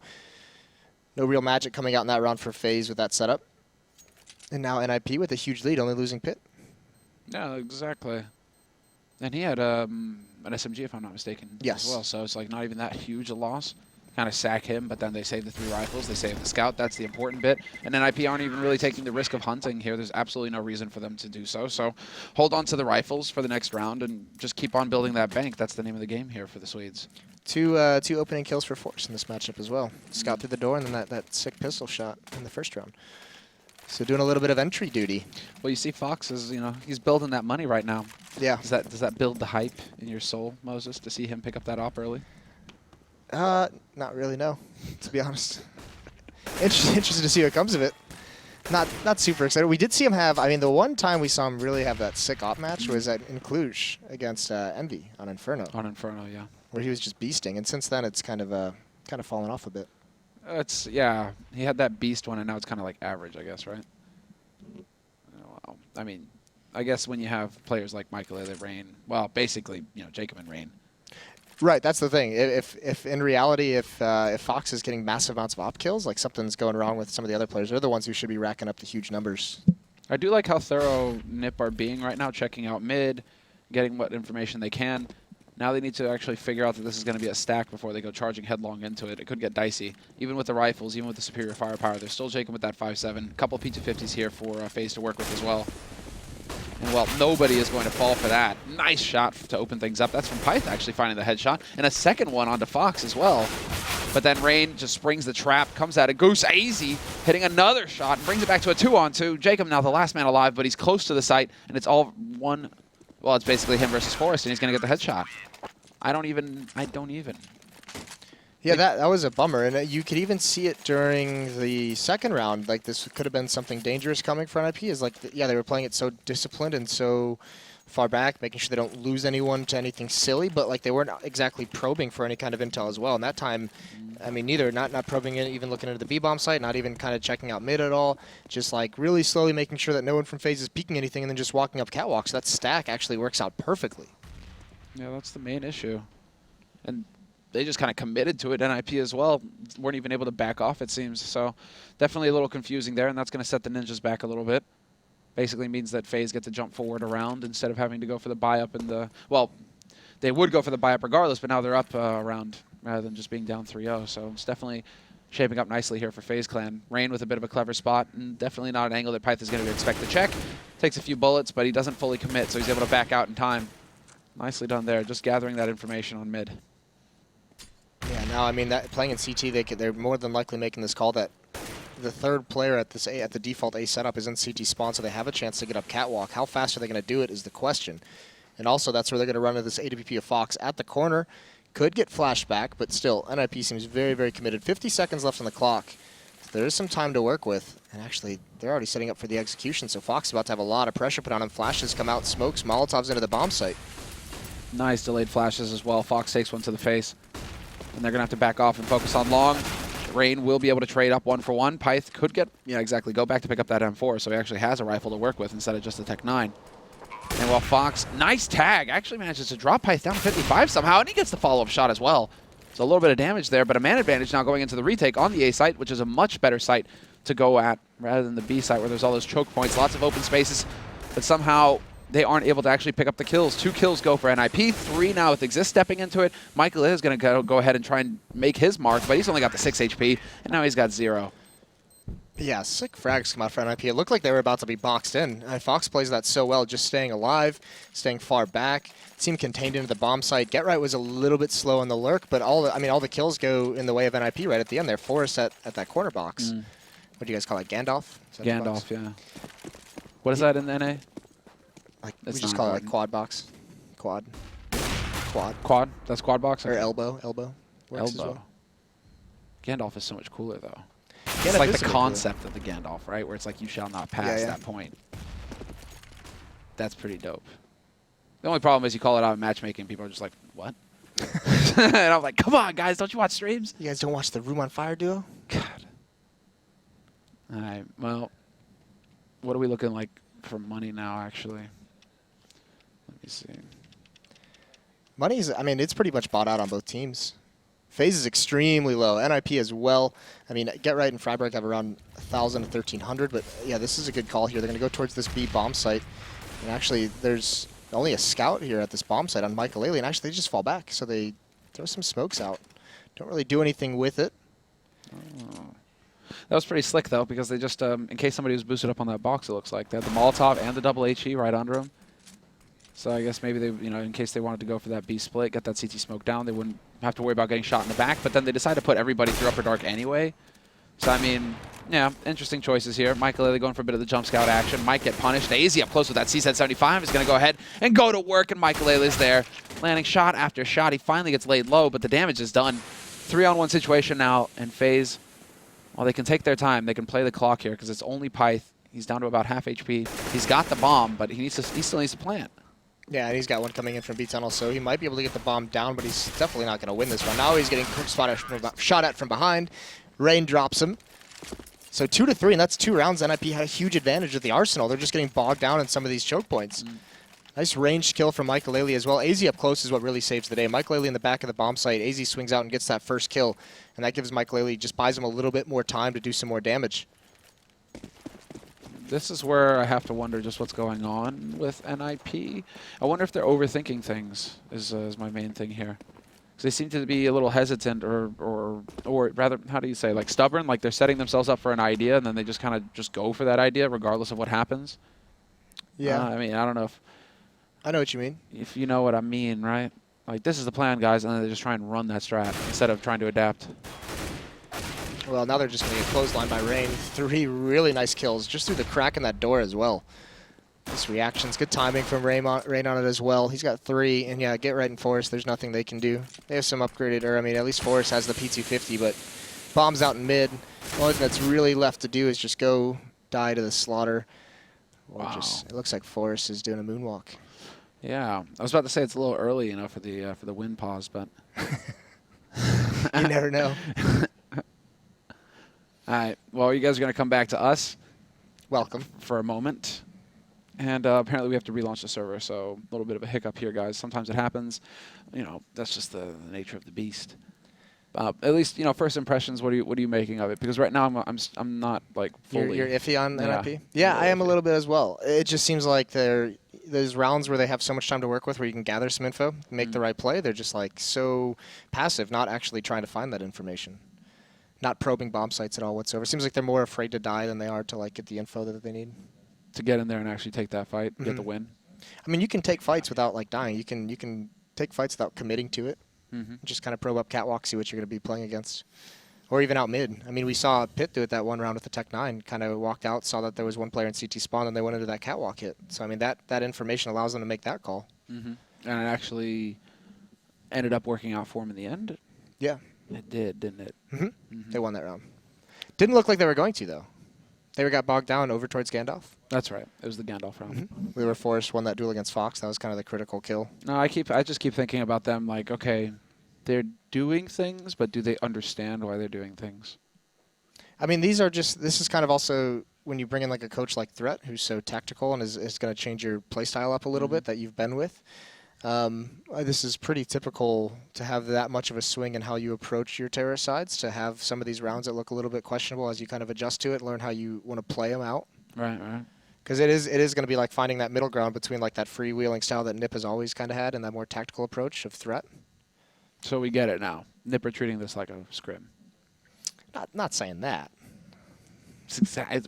no real magic coming out in that round for FaZe with that setup. And now NiP with a huge lead, only losing Pit. Yeah, exactly. And he had an SMG, if I'm not mistaken, yes, as well. So it's not even that huge a loss. Kind of sack him, but then they save the 3 rifles. They save the scout. That's the important bit. And NiP aren't even really taking the risk of hunting here. There's absolutely no reason for them to do so. So hold on to the rifles for the next round and just keep on building that bank. That's the name of the game here for the Swedes. 2 opening kills for Force in this matchup as well. Scout through the door, and then that sick pistol shot in the first round. So doing a little bit of entry duty. Well, you see Fox is, he's building that money right now. Yeah. Does that build the hype in your soul, Moses, to see him pick up that op early? Not really, no, to be honest. Interested to see what comes of it. Not super excited. We did see him have, the one time we saw him really have that sick op match was in Cluj against Envy on Inferno. On Inferno, yeah. Where he was just beasting, and since then it's kind of fallen off a bit. Yeah, he had that beast one, and now it's kind of like average, I guess, right? Well, I guess when you have players like Michaelele, Rain, well, basically, Jacob and Rain. Right, that's the thing. If in reality, if Fox is getting massive amounts of op kills, like something's going wrong with some of the other players, they're the ones who should be racking up the huge numbers. I do like how thorough NiP are being right now, checking out mid, getting what information they can. Now they need to actually figure out that this is going to be a stack before they go charging headlong into it. It could get dicey. Even with the rifles, even with the superior firepower, they're still Jacob with that 5.7. A couple P250s here for FaZe to work with as well. And, well, nobody is going to fall for that. Nice shot to open things up. That's from Pyth actually finding the headshot. And a second one onto Fox as well. But then Rain just springs the trap, comes at it. Goose AZ hitting another shot and brings it back to a 2-on-2. Jacob now the last man alive, but he's close to the site. And it's all one. Well, it's basically him versus Forrest, and he's going to get the headshot. I don't even. Yeah, that was a bummer, and you could even see it during the second round. Like, this could have been something dangerous coming for NiP. Is like, yeah, they were playing it so disciplined and so far back, making sure they don't lose anyone to anything silly, but like they weren't exactly probing for any kind of intel as well. And that time, neither, not probing it, even looking into the B-bomb site, not even kind of checking out mid at all, just like really slowly making sure that no one from FaZe is peeking anything, and then just walking up catwalk. So that stack actually works out perfectly. Yeah, that's the main issue. And they just kind of committed to it. NiP as well weren't even able to back off, it seems. So definitely a little confusing there, and that's going to set the Ninjas back a little bit. Basically means that FaZe get to jump forward around instead of having to go for the buy-up in the... Well, they would go for the buy-up regardless, but now they're up around rather than just being down 3-0. So it's definitely shaping up nicely here for FaZe Clan. Rain with a bit of a clever spot, and definitely not an angle that Pyth is going to expect to check. Takes a few bullets, but he doesn't fully commit, so he's able to back out in time. Nicely done there, just gathering that information on mid. Yeah, now, I mean, that playing in CT, they're more than likely making this call that the third player at the default A setup is in CT spawn, so they have a chance to get up catwalk. How fast are they going to do it is the question. And also, that's where they're going to run into this AWP of Fox at the corner. Could get flashed back, but still, NiP seems very, very committed. 50 seconds left on the clock. So there is some time to work with. And actually, they're already setting up for the execution, so Fox is about to have a lot of pressure put on him. Flashes come out, smokes, Molotovs into the bomb site. Nice delayed flashes as well. Fox takes one to the face. And they're going to have to back off and focus on long. Rain will be able to trade up 1-for-1. Pyth could get, yeah, exactly, go back to pick up that M4, so he actually has a rifle to work with instead of just a Tech 9. And while Fox, nice tag, actually manages to drop Pyth down to 55 somehow, and he gets the follow-up shot as well. So a little bit of damage there, but a man advantage now going into the retake on the A site, which is a much better site to go at rather than the B site where there's all those choke points, lots of open spaces, but somehow they aren't able to actually pick up the kills. 2 kills go for NiP, 3 now with Exist stepping into it. Michael is going to go ahead and try and make his mark, but he's only got the 6 HP, and now he's got 0. Yeah, sick frags come out for NiP. It looked like they were about to be boxed in. And Fox plays that so well, just staying alive, staying far back. Team contained into the bomb site. Get Right was a little bit slow on the lurk, but all the kills go in the way of NiP right at the end there. Forrest at that corner box. What do you guys call it? Gandalf? Gandalf, yeah. What is that in NA? Like, we just call it like quad box. Quad. Quad? That's quad box? Or elbow. Works as Elbow. well. Gandalf is so much cooler, though. Gandalf It's like is the so concept of the Gandalf, right? Where it's like you shall not pass Yeah. that point. That's pretty dope. The only problem is you call it out in matchmaking, people are just like, what? And I'm like, come on, guys, don't you watch streams? You guys don't watch the Room on Fire duo? God. All right, well, what are we looking like for money now, actually? Let me see. Money's, I mean, it's pretty much bought out on both teams. FaZe is extremely low. NiP as well. I mean, Get Right and Freiburg have around 1,000 to 1,300, but yeah, this is a good call here. They're going to go towards this B bomb site. And actually, there's only a scout here at this bomb site on Michael Ailey, and actually they just fall back. So they throw some smokes out. Don't really do anything with it. Oh. That was pretty slick, though, because they just, in case somebody was boosted up on that box, it looks like. They had the Molotov and the double HE right under them. So I guess maybe they, in case they wanted to go for that B split, get that CT smoke down, they wouldn't have to worry about getting shot in the back. But then they decided to put everybody through Upper Dark anyway. So, I mean, yeah, interesting choices here. Michael Ailey going for a bit of the jump scout action. Might get punished. AZ up close with that CZ 75 is going to go ahead and go to work, and Michael Ailey's there. Landing shot after shot. He finally gets laid low, but the damage is done. 3-on-1 situation now, and FaZe, well, they can take their time. They can play the clock here because it's only Pyth. He's down to about half HP. He's got the bomb, but he still needs to plant. Yeah, and he's got one coming in from B tunnel, so he might be able to get the bomb down, but he's definitely not going to win this one. Now he's getting shot at from behind. Rain drops him. So 2-3, and that's 2 rounds. NiP had a huge advantage with the arsenal. They're just getting bogged down in some of these choke points. Nice ranged kill from Michael Ailey as well. AZ up close is what really saves the day. Michael Ailey in the back of the bomb site. AZ swings out and gets that first kill, and that gives Michael Ailey, just buys him a little bit more time to do some more damage. This is where I have to wonder just what's going on with NiP. I wonder if they're overthinking things is my main thing here. Because they seem to be a little hesitant or rather, how do you say, like stubborn? Like they're setting themselves up for an idea and then they just kind of just go for that idea regardless of what happens. Yeah. I mean, I don't know if... I know what you mean. If you know what I mean, right? Like this is the plan, guys, and then they just try and run that strat instead of trying to adapt. Well, now they're just going to get clotheslined by Rain. 3 really nice kills just through the crack in that door as well. Nice reactions. Good timing from Rain on it as well. He's got 3, and yeah, Get Right and Forrest, there's nothing they can do. They have some upgraded, or I mean, at least Forrest has the P250, but bombs out in mid. The only thing that's really left to do is just go die to the slaughter. Or Wow. it looks like Forrest is doing a moonwalk. Yeah, I was about to say it's a little early, for the win pause, but You never know. all right. Well, you guys are going to come back to us. Welcome. For a moment. And apparently we have to relaunch the server, so a little bit of a hiccup here, guys. Sometimes it happens. That's just the nature of the beast. At least, first impressions, what are you making of it? Because right now I'm not, like, fully... You're iffy on Yeah. NiP? Yeah, I am a iffy. little bit as well. It just seems like there's rounds where they have so much time to work with where you can gather some info, make the right play. They're just, like, so passive, not actually trying to find that information. Not probing bomb sites at all whatsoever. Seems like they're more afraid to die than they are to, like, get the info that they need. To get in there and actually take that fight, get the win. I mean, you can take fights without, like, dying. You can take fights without committing to it. Just kind of probe up catwalk, see what you're going to be playing against. Or even out mid. I mean, we saw Pitt do it that one round with the Tech 9. Kind of walked out, saw that there was one player in CT spawn, and they went into that catwalk hit. So, I mean, that information allows them to make that call. And it actually ended up working out for them in the end. Yeah. It did, didn't it? They won that round. Didn't look like they were going to, though. They got bogged down over towards Gandalf. That's right. It was the Gandalf round. We were forced, won that duel against Fox. That was kind of the critical kill. No, I just keep thinking about them like, okay, they're doing things, but do they understand why they're doing things? I mean, this is kind of also when you bring in like a coach like Threat, who's so tactical and is going to change your play style up a little bit that you've been with. This is pretty typical to have that much of a swing in how you approach your terror sides, to have some of these rounds that look a little bit questionable as you kind of adjust to it, learn how you want to play them out. Right. Because it is going to be like finding that middle ground between like that freewheeling style that NiP has always kind of had and that more tactical approach of Threat. So we get it now. NiP are treating this like a scrim. Not saying that.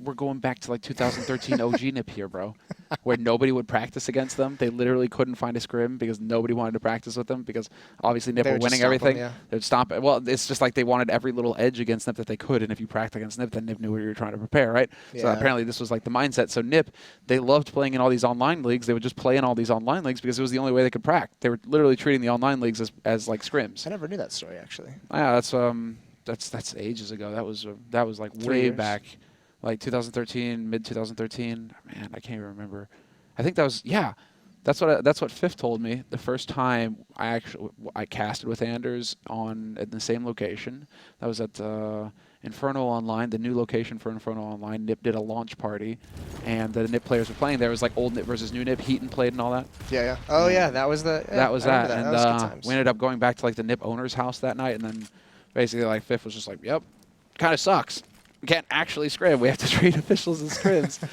We're going back to like 2013 OG NiP here, bro, where nobody would practice against them. They literally couldn't find a scrim because nobody wanted to practice with them because obviously NiP were winning everything. They'd stop it. Well, it's just like they wanted every little edge against NiP that they could, and if you practice against NiP, then NiP knew what you were trying to prepare, right? Yeah. So apparently this was like the mindset. So NiP, they loved playing in all these online leagues. They would just play in all these online leagues because it was the only way they could practice. They were literally treating the online leagues as like scrims. I never knew that story, actually. Yeah, that's ages ago. That was like way back. Like 2013, mid 2013. Man, I can't even remember. I think that was That's what Fifth told me the first time I casted with Anders at the same location. That was at Inferno Online, the new location for Inferno Online. NiP did a launch party, and the NiP players were playing. There was like old NiP versus new NiP, Heaton played and all that. Yeah. Oh yeah, that was the. Yeah, that was that. And that was good times. We ended up going back to like the NiP owner's house that night, and then basically like Fifth was just like, "Yep, kind of sucks. We can't actually scrim. We have to treat officials as scrims."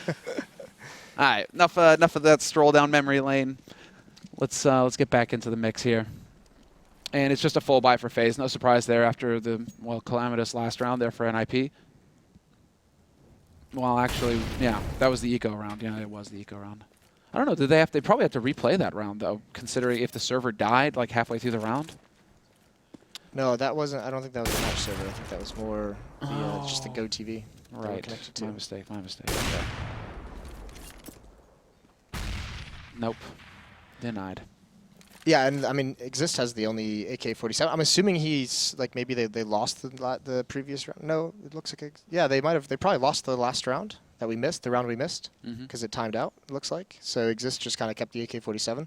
All right, enough of that stroll down memory lane. Let's get back into the mix here. And it's just a full buy for FaZe. No surprise there after the calamitous last round there for NiP. Well, actually, yeah, that was the eco round. Yeah, it was the eco round. I don't know. They probably have to replay that round though, considering if the server died like halfway through the round. No, that wasn't. I don't think that was the match server. I think that was more just the Go TV. Right. My mistake. Okay. Nope. Denied. Yeah, and I mean, Exist has the only AK-47. I'm assuming he's like maybe they lost the previous round. No, it looks like they might have. They probably lost the last round that we missed, the round we missed, because it timed out. It looks like so. Exist just kind of kept the AK-47.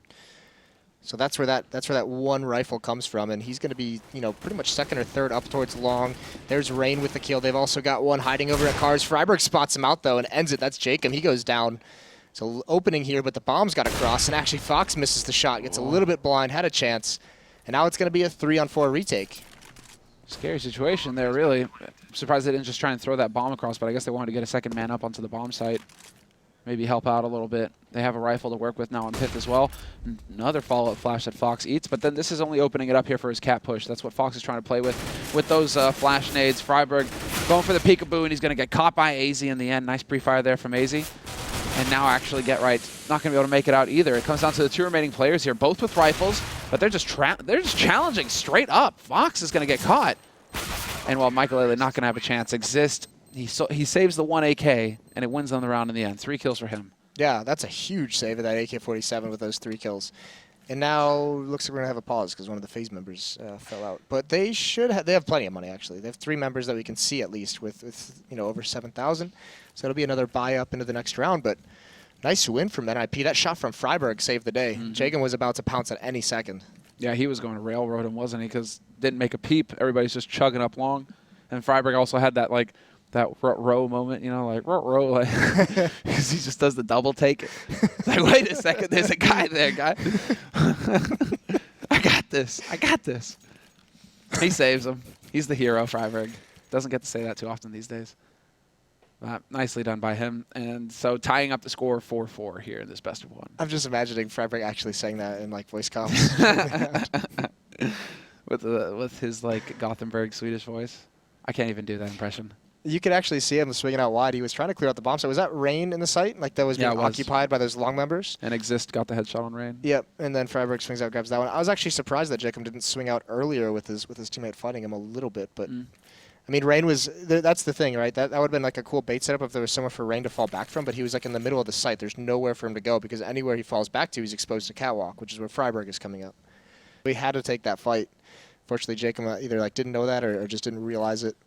So that's where that one rifle comes from, and he's going to be pretty much second or third up towards long. There's Rain with the kill. They've also got one hiding over at Cars. Freiburg spots him out though and ends it. That's Jacob. He goes down. So opening here, but the bomb's got to cross, and actually Fox misses the shot, gets a little bit blind, had a chance, and now it's going to be a 3-on-4 retake. Scary situation there, really. I'm surprised they didn't just try and throw that bomb across, but I guess they wanted to get a second man up onto the bomb site. Maybe help out a little bit. They have a rifle to work with now on Pith as well. Another follow-up flash that Fox eats, but then this is only opening it up here for his cat push. That's what Fox is trying to play with those flash nades. Freiburg going for the peekaboo, and he's going to get caught by AZ in the end. Nice pre-fire there from AZ. And now actually get right. Not going to be able to make it out either. It comes down to the two remaining players here, both with rifles, but they're just challenging straight up. Fox is going to get caught. And while Michael Ailey not going to have a chance, Exist, he saves the 1 AK, and it wins them the round in the end. 3 kills for him. Yeah, that's a huge save of that AK-47 with those 3 kills. And now looks like we're going to have a pause because one of the FaZe members fell out. But they have plenty of money, actually. They have 3 members that we can see at least with over 7,000. So it'll be another buy up into the next round. But nice win from NiP. That shot from Freiburg saved the day. Jagan was about to pounce at any second. Yeah, he was going to railroad him, wasn't he? Because didn't make a peep. Everybody's just chugging up long. And Freiburg also had that row moment, row, like, because he just does the double take. It's like, wait a second, there's a guy there, guy. I got this. He saves him. He's the hero, Freiburg. Doesn't get to say that too often these days. Nicely done by him. And so tying up the score 4-4 here in this best of 1. I'm just imagining Freiburg actually saying that in voice comms. with his Gothenburg Swedish voice. I can't even do that impression. You could actually see him swinging out wide. He was trying to clear out the bomb site. Was that Rain in the site? Like that was being occupied by those long members? And Exist got the headshot on Rain. Yep. And then Freiburg swings out, grabs that one. I was actually surprised that Jacob didn't swing out earlier with his teammate fighting him a little bit. But I mean, Rain was. That's the thing, right? That would have been like a cool bait setup if there was somewhere for Rain to fall back from. But he was like in the middle of the site. There's nowhere for him to go because anywhere he falls back to, he's exposed to catwalk, which is where Freiburg is coming up. We had to take that fight. Fortunately, Jacob either like didn't know that or just didn't realize it.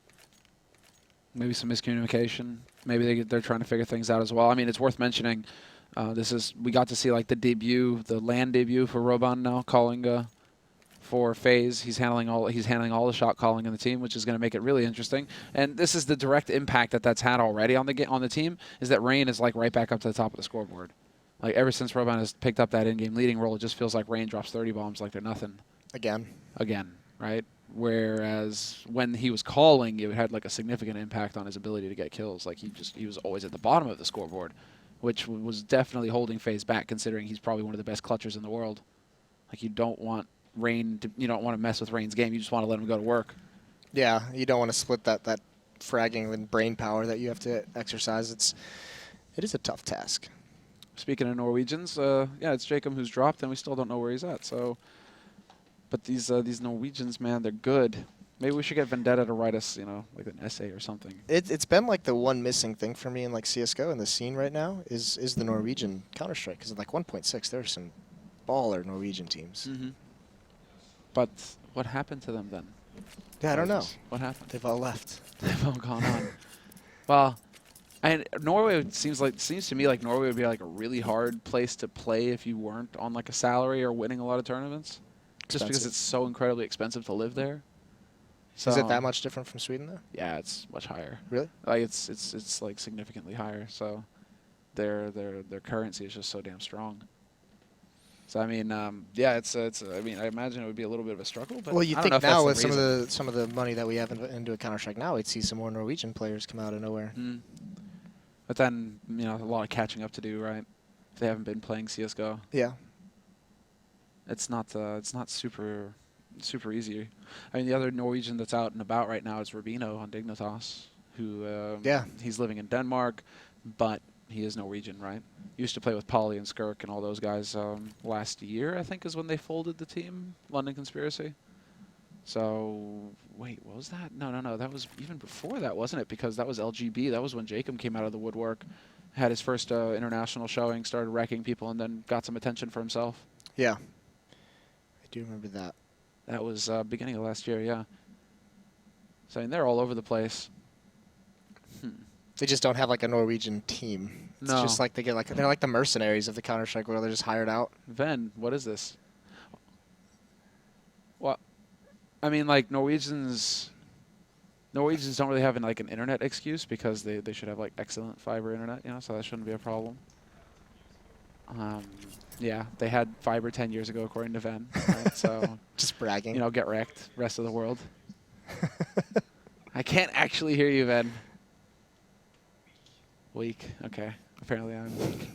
Maybe some miscommunication. Maybe they're trying to figure things out as well. I mean, it's worth mentioning. We got to see like the LAN debut for Roban now, calling for FaZe. He's handling all the shot calling in the team, which is going to make it really interesting. And this is the direct impact that's had already on the team. Is that Rain is like right back up to the top of the scoreboard. Like ever since Roban has picked up that in-game leading role, it just feels like Rain drops 30 bombs like they're nothing. Again, right? Whereas when he was calling, it had like a significant impact on his ability to get kills. Like he was always at the bottom of the scoreboard, which was definitely holding FaZe back, considering he's probably one of the best clutchers in the world. Like you don't want to mess with Rain's game. You just want to let him go to work. Yeah, you don't want to split that fragging and brain power that you have to exercise. It is a tough task. Speaking of Norwegians, it's Jacob who's dropped, and we still don't know where he's at. So. But these Norwegians, man, they're good. Maybe we should get Vendetta to write us, like an essay or something. It's been like the one missing thing for me in like CS:GO in the scene right now is the Norwegian Counter-Strike. Because like 1.6, there are some baller Norwegian teams. But what happened to them then? Yeah, I don't know. What happened? They've all left. They've all gone on. Well, and Norway seems to me like Norway would be like a really hard place to play if you weren't on like a salary or winning a lot of tournaments. Just because it's so incredibly expensive to live there. So is it that much different from Sweden, though? Yeah, it's much higher. Really? Like it's like significantly higher. So their currency is just so damn strong. So I mean, I mean, I imagine it would be a little bit of a struggle. But well, you think now with some of the money that we have into a Counter-Strike now, we'd see some more Norwegian players come out of nowhere. But then a lot of catching up to do, right? If they haven't been playing CS:GO. Yeah. It's not super easy. I mean, the other Norwegian that's out and about right now is Rubino on Dignitas, who he's living in Denmark, but he is Norwegian, right? Used to play with Polly and Skirk and all those guys last year, I think, is when they folded the team, London Conspiracy. So, wait, what was that? No, that was even before that, wasn't it? Because that was LGB. That was when Jacob came out of the woodwork, had his first international showing, started wrecking people, and then got some attention for himself. Yeah. I do remember that. That was beginning of last year, yeah. So, I mean, they're all over the place. They just don't have, like, a Norwegian team. It's just like they're like the mercenaries of the Counter-Strike world. They're just hired out. Ven, what is this? Well, I mean, like, Norwegians don't really have like an internet excuse because they should have like excellent fiber internet, so that shouldn't be a problem. Yeah, they had fiber 10 years ago, according to Ven. Right? So just bragging. Get wrecked, rest of the world. I can't actually hear you, Ven. Weak. Okay. Apparently I'm weak.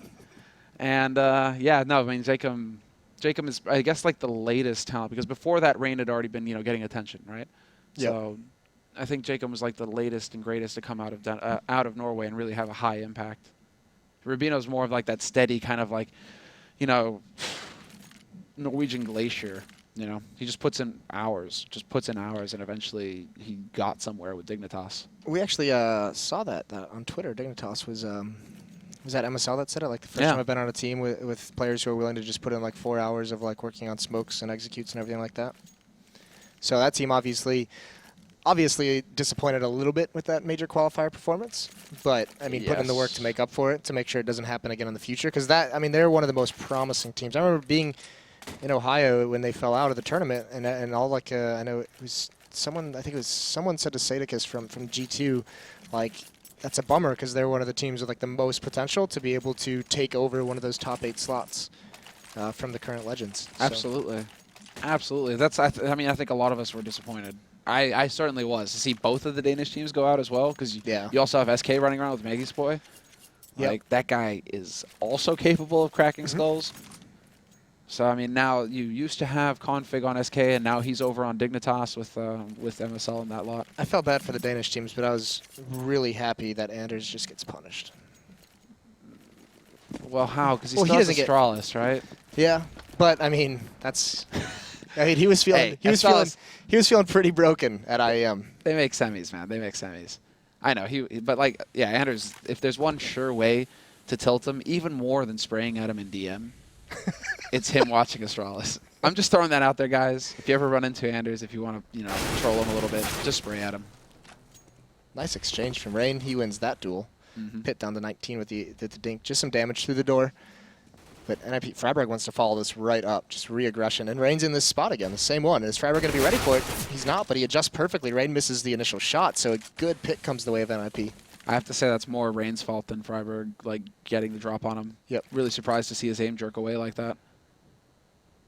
And I mean, Jacob is, I guess, like the latest talent, because before that, Rain had already been, getting attention, right? Yep. So I think Jacob was like the latest and greatest to come out of Norway and really have a high impact. Rubino's more of like that steady kind of like, Norwegian glacier. He just puts in hours, and eventually he got somewhere with Dignitas. We actually saw that on Twitter. Dignitas was that MSL that said it? Like the first time I've been on a team with players who are willing to just put in like 4 hours of like working on smokes and executes and everything like that. So that team obviously disappointed a little bit with that major qualifier performance, but I mean, put in the work to make up for it, to make sure it doesn't happen again in the future. Because they're one of the most promising teams. I remember being in Ohio when they fell out of the tournament, and all like I know it was someone. I think it was someone said to Sadicus from G2, like, that's a bummer because they're one of the teams with like the most potential to be able to take over one of those top 8 slots from the current legends. Absolutely, absolutely. I mean, I think a lot of us were disappointed. I certainly was to see both of the Danish teams go out as well, because you also have SK running around with Maggie's boy. Like that guy is also capable of cracking skulls. So, I mean, now you used to have Config on SK, and now he's over on Dignitas with MSL in that lot. I felt bad for the Danish teams, but I was really happy that Anders just gets punished. Well, how? Because Well, he still has doesn't get- Astralis, right? Yeah, but I mean, that's. I mean, he was feeling. Hey, he was feeling. Astralis- He was feeling pretty broken at IEM. They make semis, man. They make semis. I know. But like, yeah, Anders, if there's one sure way to tilt him, even more than spraying at him in DM, it's him watching Astralis. I'm just throwing that out there, guys. If you ever run into Anders, if you want to, troll him a little bit, just spray at him. Nice exchange from Rain. He wins that duel. Pit down to 19 with the dink. Just some damage through the door. But NiP Freiburg wants to follow this right up. Just re-aggression. And Rain's in this spot again, the same one. Is Freiburg going to be ready for it? He's not, but he adjusts perfectly. Rain misses the initial shot, so a good pick comes the way of NiP. I have to say that's more Rain's fault than Freiburg, like, getting the drop on him. Yep. Really surprised to see his aim jerk away like that.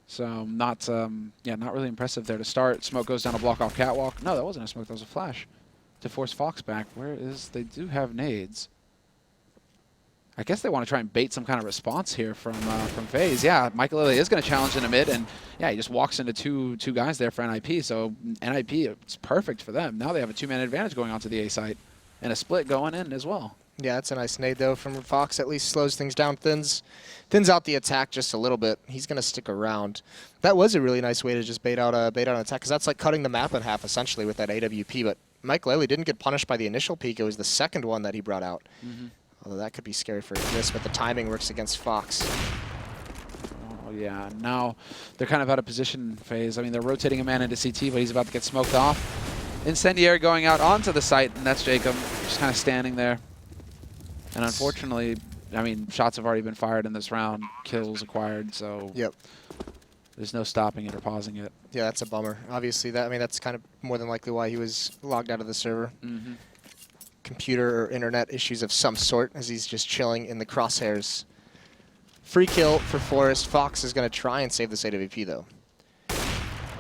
So, not really impressive there to start. Smoke goes down a block off catwalk. No, that wasn't a smoke. That was a flash to force Fox back. They do have nades. I guess they want to try and bait some kind of response here from FaZe. Yeah, Michael Lilly is going to challenge in the mid, and yeah, he just walks into two guys there for NiP. So NiP, it's perfect for them. Now they have a 2-man advantage going onto the A site, and a split going in as well. Yeah, that's a nice nade though from Fox. At least slows things down, thins out the attack just a little bit. He's going to stick around. That was a really nice way to just bait out an attack, because that's like cutting the map in half essentially with that AWP. But Mike Lilly didn't get punished by the initial peek. It was the second one that he brought out. Although that could be scary for this, but the timing works against Fox. Oh, yeah. Now they're kind of out of position, FaZe. I mean, they're rotating a man into CT, but he's about to get smoked off. Incendiary going out onto the site, and that's Jacob, just kind of standing there. And unfortunately, I mean, shots have already been fired in this round, kills acquired, so Yep. there's no stopping it or pausing it. Yeah, that's a bummer. Obviously, that's kind of more than likely why he was logged out of the server. Computer or internet issues of some sort, as he's just chilling in the crosshairs. Free kill for Forest. Fox is going to try and save this AWP, though.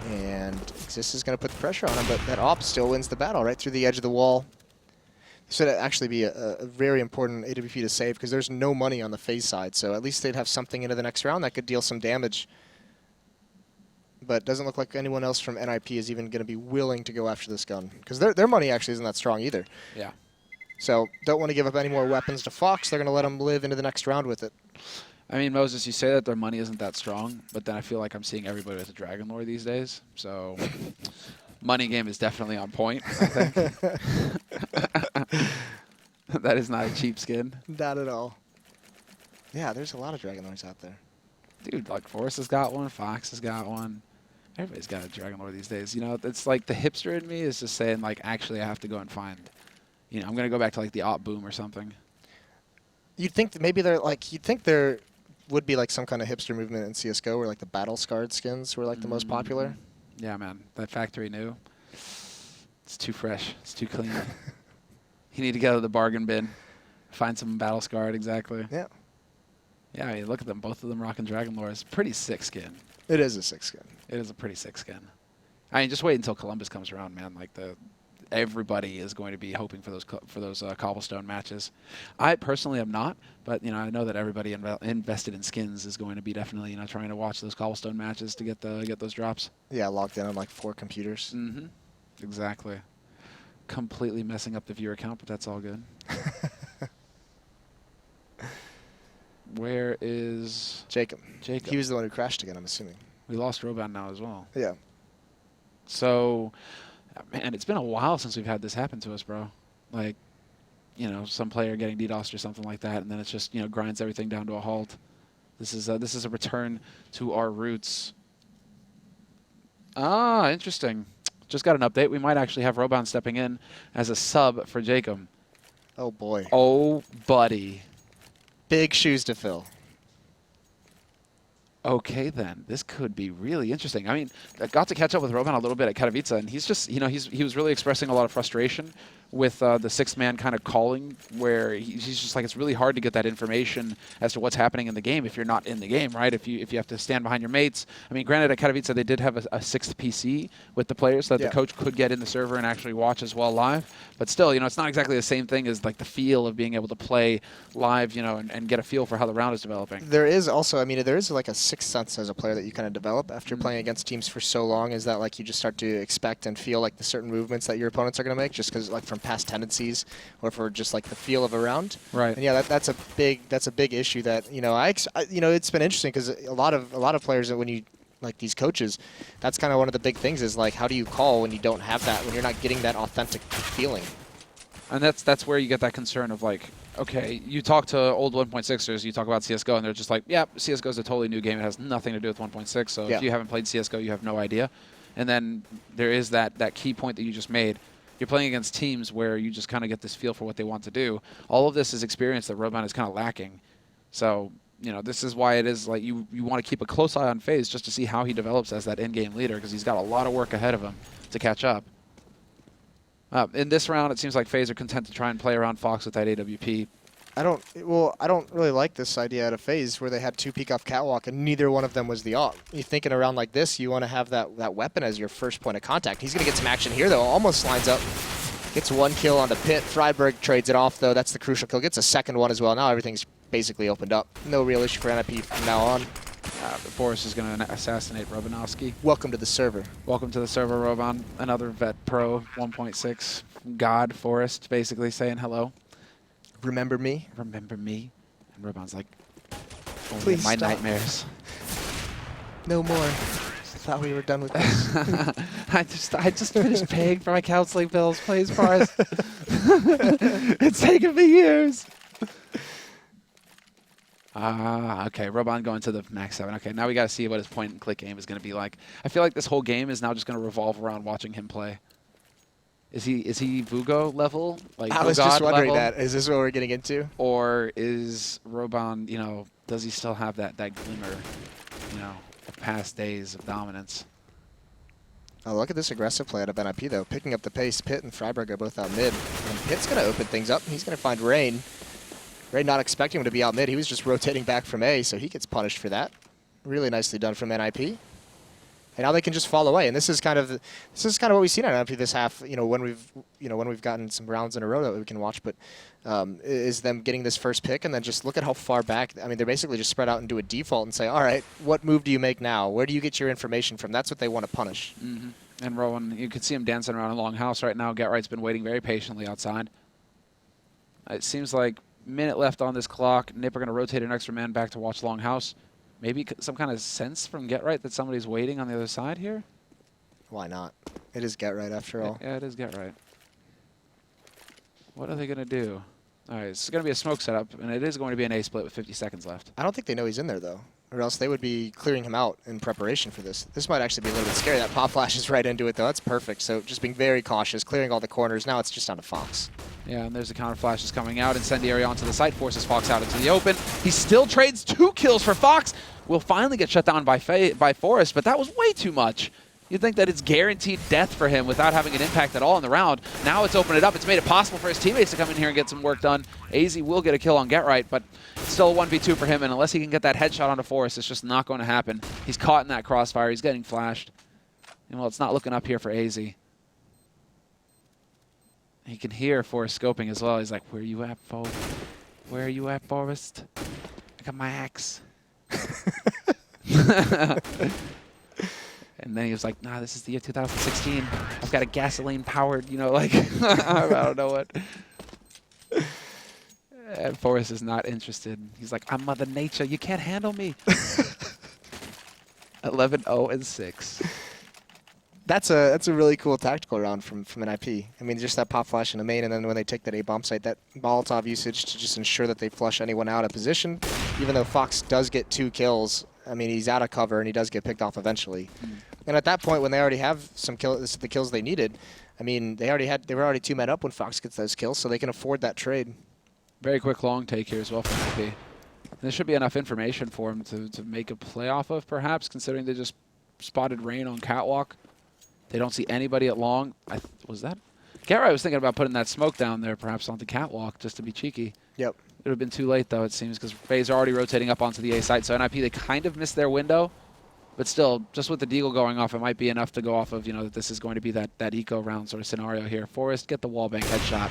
And Exist is going to put the pressure on him, but that op still wins the battle right through the edge of the wall. This would actually be a very important AWP to save, because there's no money on the FaZe side, so at least they'd have something into the next round that could deal some damage. But it doesn't look like anyone else from NiP is even going to be willing to go after this gun, because their money actually isn't that strong either. Yeah. So don't want to give up any more weapons to Fox. They're going to let him live into the next round with it. I mean, Moses, you say that their money isn't that strong, but then I feel like I'm seeing everybody with a Dragon Lore these days. So money game is definitely on point, I think. That is not a cheap skin. Not at all. Yeah, there's a lot of Dragon Lores out there. Dude, like Forrest has got one, Fox has got one. Everybody's got a Dragon Lore these days. You know, it's like the hipster in me is just saying, like, actually I have to go and find, I'm going to go back to like the Op Boom or something. You'd think that maybe there would be like some kind of hipster movement in CSGO where like the battle scarred skins were like the most popular. Yeah, man. That factory new. It's too fresh. It's too clean. You need to go to the bargain bin. Find some battle scarred, exactly. Yeah. Yeah, I mean, look at them. Both of them rocking Dragon Lore. It's a pretty sick skin. It is a sick skin. It is a pretty sick skin. I mean, just wait until Columbus comes around, man. Like everybody is going to be hoping for those cobblestone matches. I personally am not, but I know that everybody invested in skins is going to be definitely trying to watch those cobblestone matches to get those drops. Yeah, logged in on like 4 computers. Exactly. Completely messing up the viewer count, but that's all good. Where is Jacob? Jacob. He was the one who crashed again, I'm assuming. We lost Roban now as well. Yeah. So, man, it's been a while since we've had this happen to us, bro. Like, some player getting DDoSed or something like that, and then it's just, grinds everything down to a halt. This is a return to our roots. Ah, interesting. Just got an update. We might actually have Roban stepping in as a sub for Jacob. Oh, boy. Oh, buddy. Big shoes to fill. Okay, then. This could be really interesting. I mean, I got to catch up with Roban a little bit at Katowice, and he's just, he was really expressing a lot of frustration with the sixth man kind of calling, where he's just like, it's really hard to get that information as to what's happening in the game if you're not in the game, right? If you have to stand behind your mates. I mean, granted, at Katowice they did have a sixth PC with the players so that the coach could get in the server and actually watch as well live. But still, you know, it's not exactly the same thing as like the feel of being able to play live, you know, and get a feel for how the round is developing. There is also, I mean, there is like a sixth sense as a player that you kind of develop after playing against teams for so long, is that like you just start to expect and feel like the certain movements that your opponents are going to make just because like from past tendencies or for just like the feel of a round. Right. And yeah, that's a big issue that, you know, you know, it's been interesting because a lot of players that when you like these coaches, that's kind of one of the big things is like, how do you call when you don't have that, when you're not getting that authentic feeling? And that's where you get that concern of like, okay, you talk to old 1.6ers, you talk about CSGO, and they're just like, yeah, CSGO is a totally new game. It has nothing to do with 1.6, so if you haven't played CSGO, you have no idea. And then there is that key point that you just made. You're playing against teams where you just kind of get this feel for what they want to do. All of this is experience that Roban is kind of lacking. So, you know, this is why it is like you want to keep a close eye on FaZe just to see how he develops as that in-game leader, because he's got a lot of work ahead of him to catch up. In this round, it seems like FaZe are content to try and play around Fox with that AWP. I don't really like this idea out of FaZe where they had 2 peek off catwalk and neither one of them was the AWP. You think in a round like this, you want to have that weapon as your first point of contact. He's going to get some action here, though. Almost lines up. Gets 1 kill on the pit. Freiburg trades it off, though. That's the crucial kill. Gets a second one as well. Now everything's basically opened up. No real issue for NiP from now on. Forrest is going to assassinate Robanowski. Welcome to the server. Welcome to the server, Roban. Another vet pro 1.6 god Forrest basically saying hello. Remember me? Remember me? And Roban's like, only Please my stop. nightmares. No more. I thought we were done with this. I just finished paying for my counseling bills. Please, Forrest. It's taken me years. Okay, Roban going to the max 7. Okay, now we got to see what his point and click game is going to be like. I feel like this whole game is now just going to revolve around watching him play. Is he Vugo level? Like I was just wondering level? that. Is this what we're getting into? Or is Roban, you know, does he still have that glimmer, you know, of past days of dominance? Oh, look at this aggressive play out of NiP, though. Picking up the pace. Pitt and Freiburg are both out mid. And Pitt's going to open things up. He's going to find Rain. Rain not expecting him to be out mid. He was just rotating back from A, so he gets punished for that. Really nicely done from NiP. And now they can just fall away. And this is kind of what we've seen on NiP this half. You know, when we've gotten some rounds in a row that we can watch, but is them getting this first pick and then just look at how far back. I mean, they're basically just spread out and do a default and say, all right, what move do you make now? Where do you get your information from? That's what they want to punish. Mm-hmm. And Rowan, you can see him dancing around a long house right now. GetRight's been waiting very patiently outside. It seems like minute left on this clock. NiP are going to rotate an extra man back to watch long house. Maybe some kind of sense from GetRight that somebody's waiting on the other side here? Why not? It is GetRight after all. Yeah, it is GetRight. What are they going to do? All right, it's going to be a smoke setup, and it is going to be an A split with 50 seconds left. I don't think they know he's in there, though, or else they would be clearing him out in preparation for this. This might actually be a little bit scary. That pop flashes right into it, though. That's perfect. So just being very cautious, clearing all the corners. Now it's just on to Fox. Yeah, and there's the counter flashes coming out. Incendiary onto the site, forces Fox out into the open. He still trades 2 kills for Fox. Will finally get shut down by Forrest, but that was way too much. You'd think that it's guaranteed death for him without having an impact at all in the round. Now it's opened it up. It's made it possible for his teammates to come in here and get some work done. AZ will get a kill on GetRight, but it's still a 1v2 for him, and unless he can get that headshot onto Forrest, it's just not going to happen. He's caught in that crossfire. He's getting flashed. And well, it's not looking up here for AZ. He can hear Forrest scoping as well. He's like, where you at, Fo? Where are you at, Forrest? I got my axe. And then he was like, nah, this is the year 2016. I've got a gasoline-powered, you know, like, I don't know what. And Forrest is not interested. He's like, I'm Mother Nature. You can't handle me. 11-0-6. That's a really cool tactical round from NiP. I mean, just that pop flash in the main, and then when they take that A bomb site, that Molotov usage to just ensure that they flush anyone out of position. Even though Fox does get 2 kills, I mean, he's out of cover and he does get picked off eventually. And at that point, when they already have some the kills they needed, I mean, they were already 2 men up when Fox gets those kills, so they can afford that trade. Very quick long take here as well from NiP. There should be enough information for him to make a play off of, perhaps, considering they just spotted Rain on catwalk. They don't see anybody at long. Was that? Garrett was thinking about putting that smoke down there, perhaps on the catwalk, just to be cheeky. Yep. It would have been too late, though, it seems, because FaZe are already rotating up onto the A site. So NiP, they kind of missed their window. But still, just with the deagle going off, it might be enough to go off of, that this is going to be that eco round sort of scenario here. Forrest, get the wallbang headshot.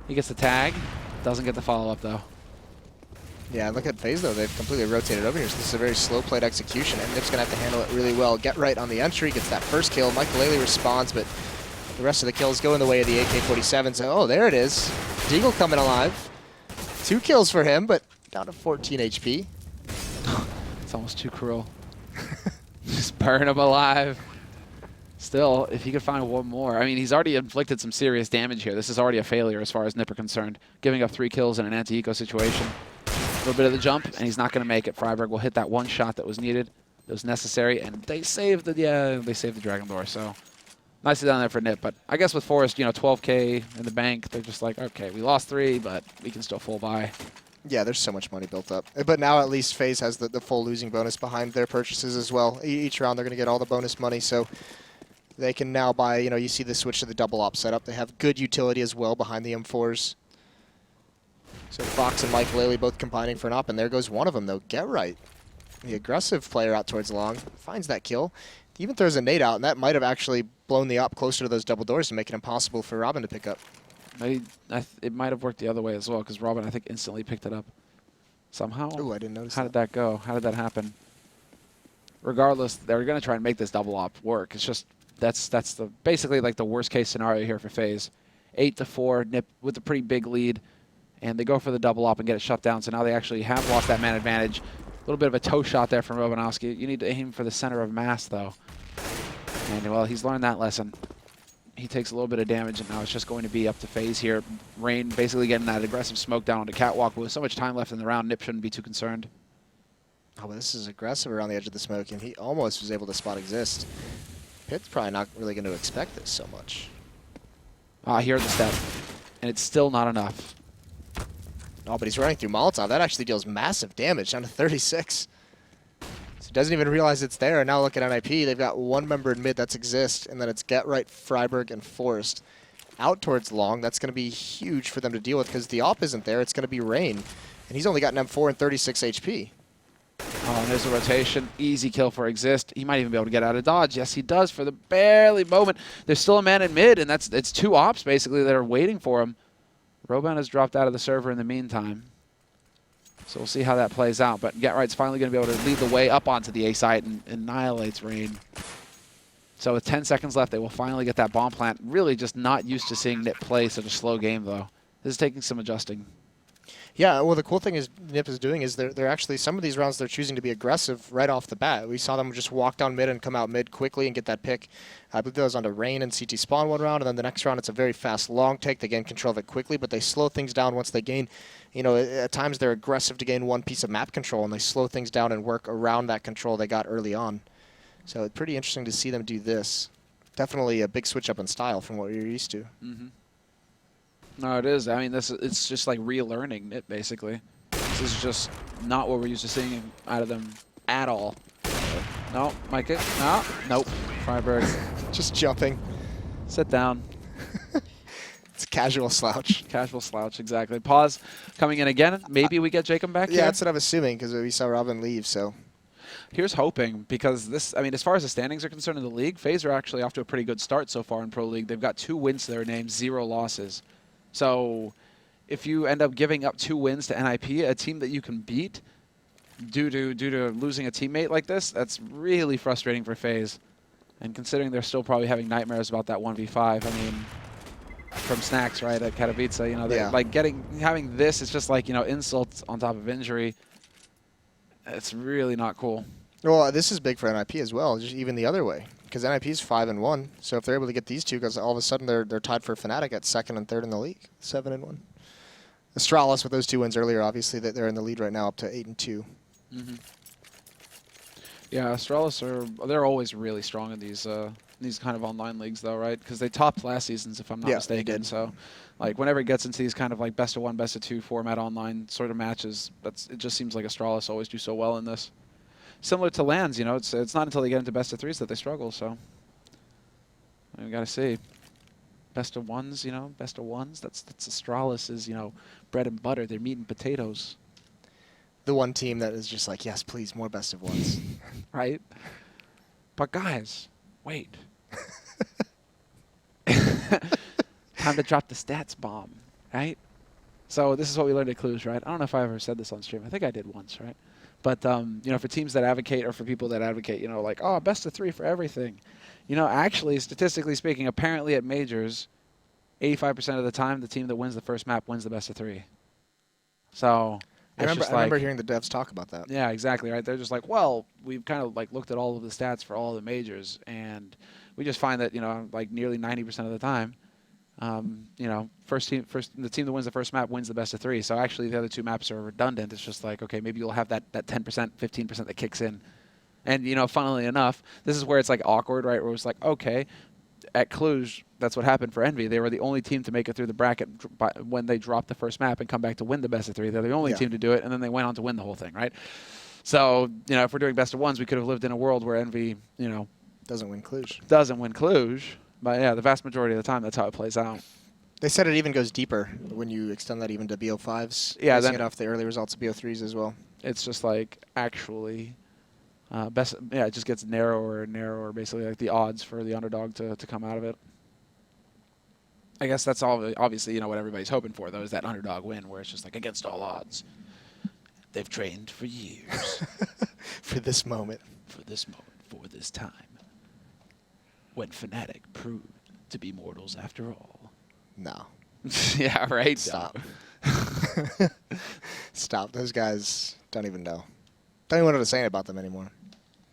He gets the tag. Doesn't get the follow-up, though. Yeah, look at FaZe, though. They've completely rotated over here, so this is a very slow-played execution, and NiP's going to have to handle it really well. Get right on the entry, gets that first kill. Michael responds, but the rest of the kills go in the way of the AK-47. So, oh, there it is. Deagle coming alive. 2 kills for him, but down to 14 HP. It's almost too cruel. Just burn him alive. Still, if he could find one more. I mean, he's already inflicted some serious damage here. This is already a failure as far as NiP are concerned. Giving up 3 kills in an anti-eco situation. A little bit of the jump, and he's not going to make it. Freiburg will hit that one shot that was needed, that was necessary, and they saved the Dragon Door. So nicely done there for NiP. But I guess with Forrest, 12K in the bank, they're just like, okay, we lost 3, but we can still full buy. Yeah, there's so much money built up. But now at least FaZe has the full losing bonus behind their purchases as well. Each round they're going to get all the bonus money, so they can now buy, you see the switch to the double op setup. They have good utility as well behind the M4s. So Fox and Mike Lely both combining for an op, and there goes one of them, though. Get right. The aggressive player out towards long finds that kill. He even throws a nade out, and that might have actually blown the op closer to those double doors to make it impossible for Robin to pick up. It might have worked the other way as well, because Robin, I think, instantly picked it up somehow. Ooh, I didn't notice How did that go? How did that happen? Regardless, they're going to try and make this double op work. It's just that's basically like the worst case scenario here for FaZe. 8-4, NiP with a pretty big lead, and they go for the double op and get it shut down. So now they actually have lost that man advantage. A little bit of a toe shot there from Robanowski. You need to aim for the center of mass, though. And, well, he's learned that lesson. He takes a little bit of damage, and now it's just going to be up to FaZe here. Rain basically getting that aggressive smoke down onto catwalk. But with so much time left in the round, NiP shouldn't be too concerned. Oh, but this is aggressive around the edge of the smoke, and he almost was able to spot exist. Pitt's probably not really going to expect this so much. Ah, here the step, and it's still not enough. Oh, but he's running through Molotov. That actually deals massive damage, down to 36. So he doesn't even realize it's there. And now look at NiP. They've got one member in mid, that's Exist, and then it's Get Right, Freiburg, and Forrest. Out towards long, that's going to be huge for them to deal with because the op isn't there. It's going to be Rain, and he's only got an M4 and 36 HP. Oh, and there's a rotation. Easy kill for Exist. He might even be able to get out of dodge. Yes, he does for the barely moment. There's still a man in mid, and it's 2 ops basically that are waiting for him. Roban has dropped out of the server in the meantime. So we'll see how that plays out. But Get Right's finally going to be able to lead the way up onto the A site and annihilates Rain. So with 10 seconds left, they will finally get that bomb plant. Really just not used to seeing NiP play such a slow game, though. This is taking some adjusting. Yeah, well, the cool thing is NiP is doing is they're actually, some of these rounds they're choosing to be aggressive right off the bat. We saw them just walk down mid and come out mid quickly and get that pick. I believe that was onto Rain and CT spawn one round, and then the next round it's a very fast long take. They gain control of it quickly, but they slow things down once they gain, at times they're aggressive to gain one piece of map control, and they slow things down and work around that control they got early on. So it's pretty interesting to see them do this. Definitely a big switch up in style from what you're used to. Mm-hmm. No, it is. I mean, it's just like relearning NiP, basically. This is just not what we're used to seeing out of them at all. No, Micah. No. Nope. Freiburg. Just jumping. Sit down. It's a casual slouch. Casual slouch, exactly. Pause coming in again. Maybe we get Jacob back here. Yeah, that's what I'm assuming because we saw Robin leave, so. Here's hoping, because this, I mean, as far as the standings are concerned in the league, FaZe are actually off to a pretty good start so far in Pro League. They've got 2 wins to their name, 0 losses. So if you end up giving up 2 wins to NiP, a team that you can beat due to losing a teammate like this, that's really frustrating for FaZe. And considering they're still probably having nightmares about that 1v5, I mean, from Snacks, right, at Katowice, yeah. Like having this, it's just like, insults on top of injury. It's really not cool. Well, this is big for NiP as well, just even the other way. Because NiP is 5-1, so if they're able to get these 2, because all of a sudden they're tied for Fnatic at 2nd and 3rd in the league, 7-1. Astralis with those 2 wins earlier, obviously they're in the lead right now, up to 8-2. Mm-hmm. Yeah, Astralis they're always really strong in these kind of online leagues, though, right? Because they topped last season's, if I'm not mistaken. They did. So, like, whenever it gets into these kind of like best of 1, best of 2 format online sort of matches, it just seems like Astralis always do so well in this. Similar to LANs, it's not until they get into best of 3s that they struggle, so we got to see. Best of ones, you know, best of ones. That's Astralis' you know, bread and butter. They're meat and potatoes, The one team that is just like, yes, please, more best of ones. right? But guys, wait. Time to drop the stats bomb, right? So this is what we learned at Cluj, right? I don't know if I ever said this on stream. I think I did once, right? But, you know, for teams that advocate or for people that advocate, you know, like, oh, best of 3 for everything. You know, actually, statistically speaking, apparently at majors, 85% of the time, the team that wins the first map wins the best of 3. So I remember hearing the devs talk about that. yeah, exactly, right? They're just like, well, we've kind of like looked at all of the stats for all of the majors, and we just find that, you know, like nearly 90% of the time, you know, the team that wins the first map wins the best of 3. So actually, the other 2 maps are redundant. It's just like, okay, maybe you'll have that 10%, 15% that kicks in, and you know, funnily enough, this is where it's like awkward, right? Where it's like, okay, at Cluj, that's what happened for Envy. They were the only team to make it through the bracket when they dropped the first map and come back to win the best of 3. They're the only team to do it, and then they went on to win the whole thing, right? So, you know, if we're doing best of ones, we could have lived in a world where Envy, you know, Doesn't win Cluj. But yeah, the vast majority of the time, that's how it plays out. They said it even goes deeper when you extend that even to BO5s. Yeah, basing then it off the early results of BO3s as well. It's just like actually it just gets narrower and narrower, basically, like the odds for the underdog to come out of it. I guess that's all. Obviously, you know what everybody's hoping for, though, is that underdog win, where it's just like against all odds. They've trained for years For this moment. for this moment, for this time, when Fnatic proved to be mortals after all. No. Yeah, right. Stop. Stop. Those guys don't even know. Don't even know what to say about them anymore.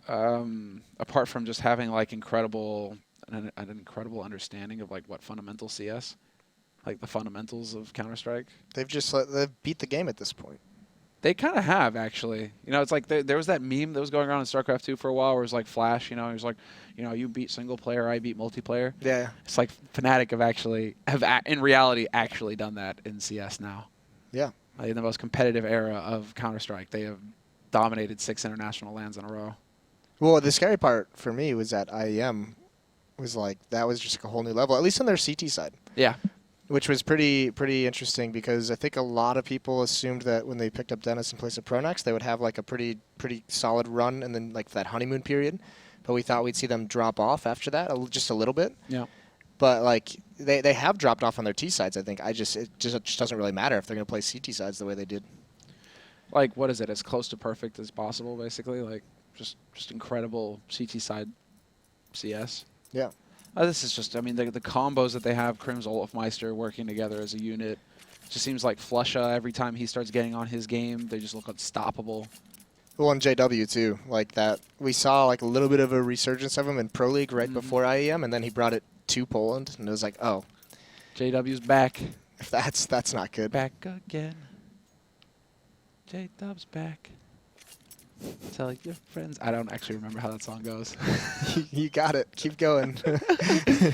Apart from just having like an incredible understanding of like what fundamental CS, like the fundamentals of Counter-Strike. They've beat the game at this point. They kind of have, actually. You know, it's like there was that meme that was going around in StarCraft 2 for a while where it was like Flash, you know, he was like, you know, you beat single player, I beat multiplayer. Yeah. It's like Fnatic have in reality actually done that in CS now. Yeah. Like in the most competitive era of Counter-Strike, they have dominated 6 international lands in a row. Well, the scary part for me was that IEM was like, that was just like a whole new level, at least on their CT side. Yeah. Which was pretty interesting because I think a lot of people assumed that when they picked up Dennis in place of Pronax, they would have like a pretty solid run and then like that honeymoon period. But we thought we'd see them drop off after that, just a little bit. Yeah. But like they have dropped off on their T sides. I think it just doesn't really matter if they're going to play CT sides the way they did. Like, what is it? As close to perfect as possible, basically. Like just incredible CT side CS. Yeah. This is just, I mean, the combos that they have, Krims, Olafmeister working together as a unit. Just seems like Flusha, every time he starts getting on his game, they just look unstoppable. Well, and JW too, like that. We saw like a little bit of a resurgence of him in Pro League right before IEM, and then he brought it to Poland, and it was like, oh, JW's back. if that's not good. Back again. J-Dub's back. Tell your friends. I don't actually remember how that song goes. You got it. Keep going.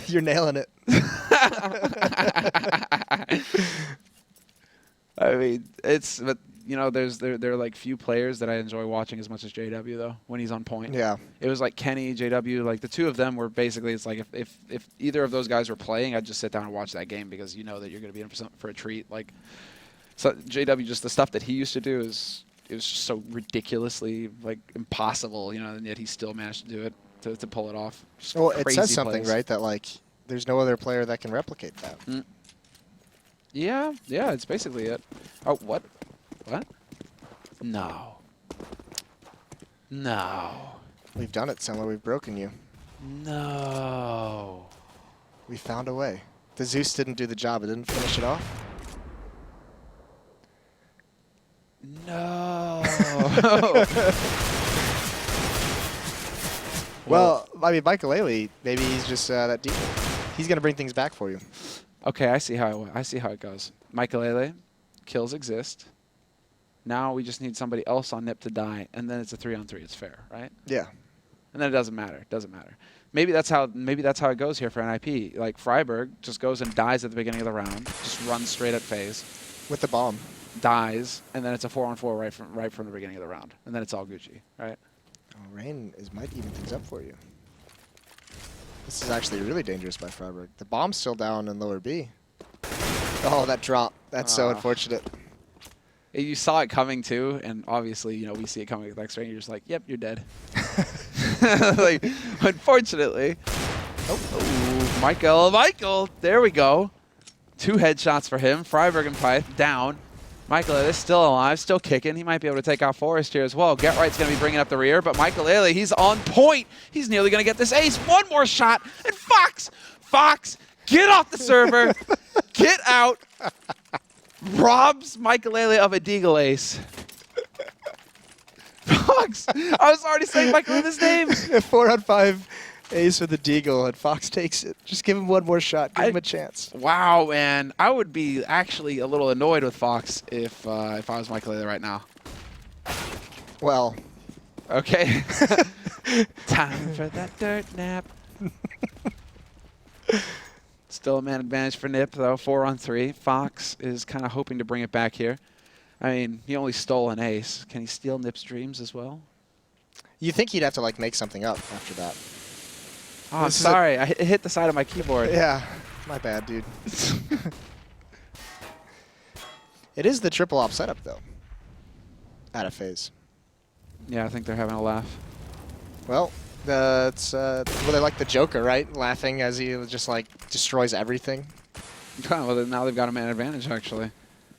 You're nailing it. I mean, but you know, there are like few players that I enjoy watching as much as JW though when he's on point. Yeah. It was like Kenny, JW, like the two of them were basically. It's like if either of those guys were playing, I'd just sit down and watch that game because you know that you're going to be in for a treat. Like, so JW, just the stuff that he used to do is. It was just so ridiculously like impossible, you know, and yet he still managed to do it, to pull it off. Just Well, it crazy says something, plays. right? That like there's no other player that can replicate that. Yeah, it's basically it. Oh, what? No. We've done it, Summer. We've broken you. No. We found a way. The Zeus didn't do the job. It didn't finish it off. No. Well, I mean, Michael Ailey, maybe he's just that deep. He's going to bring things back for you. Okay, I see how it goes. Michael Ailey, kills exist. Now we just need somebody else on NiP to die, and then it's a 3-on-3. It's fair, right? Yeah. And then it doesn't matter. Maybe that's how it goes here for NiP. Like Freiburg just goes and dies at the beginning of the round, just runs straight at FaZe. With the bomb. Dies, and then it's a 4-on-4 right from the beginning of the round, and then it's all Gucci, right? Oh, Rain might even things up for you. This is actually really dangerous by Freiburg. The bomb's still down in lower B. Oh, that drop. That's so unfortunate. You saw it coming too, and obviously, you know, we see it coming with X-ray, and you're just like, yep, you're dead. Like, unfortunately. Oh, Michael, there we go. 2 headshots for him. Freiburg and Pyth down. Michael is still alive, still kicking. He might be able to take out Forrest here as well. Get Right's going to be bringing up the rear, but Michael, he's on point. He's nearly going to get this ace. One more shot, and Fox, get off the server. Get out. Robs Michael of a Deagle ace. Fox, I was already saying Michael name. 4-on-5 ace with the Deagle, and Fox takes it. Just give him one more shot. Give him a chance. Wow, man. I would be actually a little annoyed with Fox if I was Michael right now. Well. Okay. Time for that dirt nap. Still a man advantage for NiP, though. 4-on-3. Fox is kind of hoping to bring it back here. I mean, he only stole an ace. Can he steal NiP's dreams as well? You think he'd have to, like, make something up after that. Oh, I'm sorry. I hit the side of my keyboard. Yeah. My bad, dude. It is the triple op setup, though. Out of FaZe. Yeah, I think they're having a laugh. Well, it's well, they're like the Joker, right? Laughing as he just like destroys everything. Well, now they've got a man advantage actually.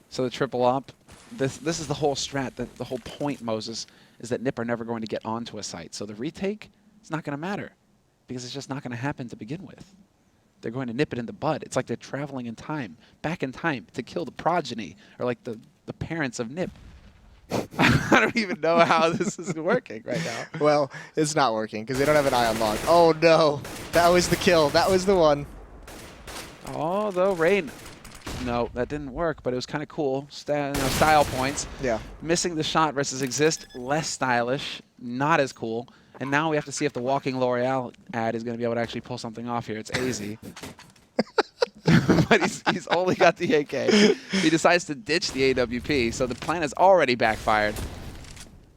So the triple op. This is the whole strat. The whole point, Moses, is that NiP are never going to get onto a site. So the retake, it's not going to matter because it's just not going to happen to begin with. They're going to nip it in the bud. It's like they're traveling in time, back in time, to kill the progeny or like the parents of NiP. I don't even know how this is working right now. Well, it's not working because they don't have an eye on log. Oh, no. That was the kill. That was the one. Oh, though, Rain. No, that didn't work, but it was kind of cool. Style points. Yeah. Missing the shot versus Exist, less stylish, not as cool. And now we have to see if the Walking L'Oreal ad is going to be able to actually pull something off here. It's AZ. But he's only got the AK. He decides to ditch the AWP, so the plan has already backfired.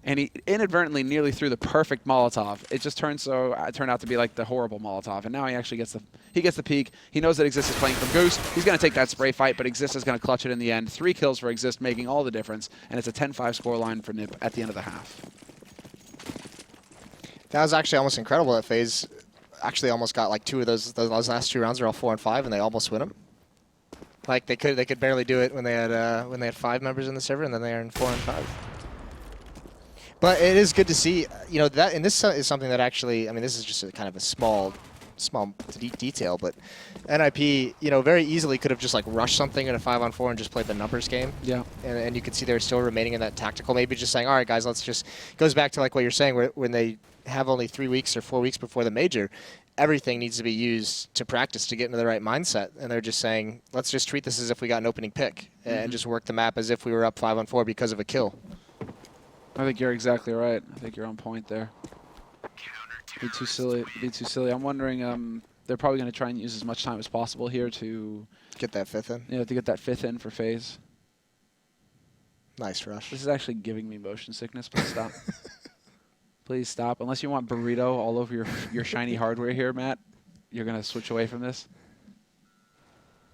And he inadvertently nearly threw the perfect Molotov. It just turned out to be like the horrible Molotov. And now he actually gets the peek. He knows that Exist is playing from Goose. He's going to take that spray fight, but Exist is going to clutch it in the end. 3 kills for Exist, making all the difference. And it's a 10-5 scoreline for NiP at the end of the half. That was actually almost incredible that FaZe actually almost got like 2 of those last 2 rounds are all 4-on-5 and they almost win them. Like they could barely do it when they had 5 members in the server, and then they are in 4-on-5. But it is good to see, you know, that, and this is something that actually, I mean, this is just a kind of a small detail, but NiP, you know, very easily could have just like rushed something in a 5-on-4 and just played the numbers game. Yeah. And you could see they're still remaining in that tactical, maybe just saying, all right, guys, let's just, goes back to like what you're saying, where when they have only 3 weeks or 4 weeks before the major, everything needs to be used to practice to get into the right mindset. And they're just saying, let's just treat this as if we got an opening pick and just work the map as if we were up 5-on-4 because of a kill. I think you're exactly right. I think you're on point there. Be too silly. Be too silly. I'm wondering, they're probably going to try and use as much time as possible here to get that 5th in. Yeah, to get that 5th in for FaZe. Nice rush. This is actually giving me motion sickness. Please stop. Please stop. Unless you want burrito all over your shiny hardware here, Matt, you're going to switch away from this.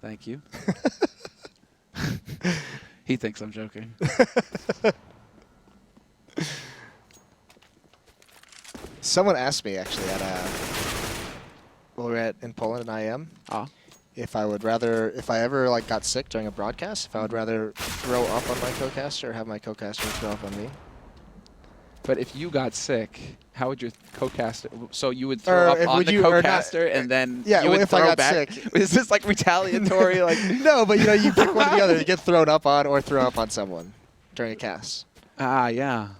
Thank you. He thinks I'm joking. Someone asked me actually at when we were in Poland in IM, if I ever like got sick during a broadcast, if I would rather throw up on my co-caster or have my co-caster throw up on me. But if you got sick, how would your co-caster? So you would throw up on the co-caster and then you would throw back? Sick. Is this like retaliatory? Like no, but you know, you pick one or the other. You get thrown up on or throw up on someone during a cast. Ah, yeah.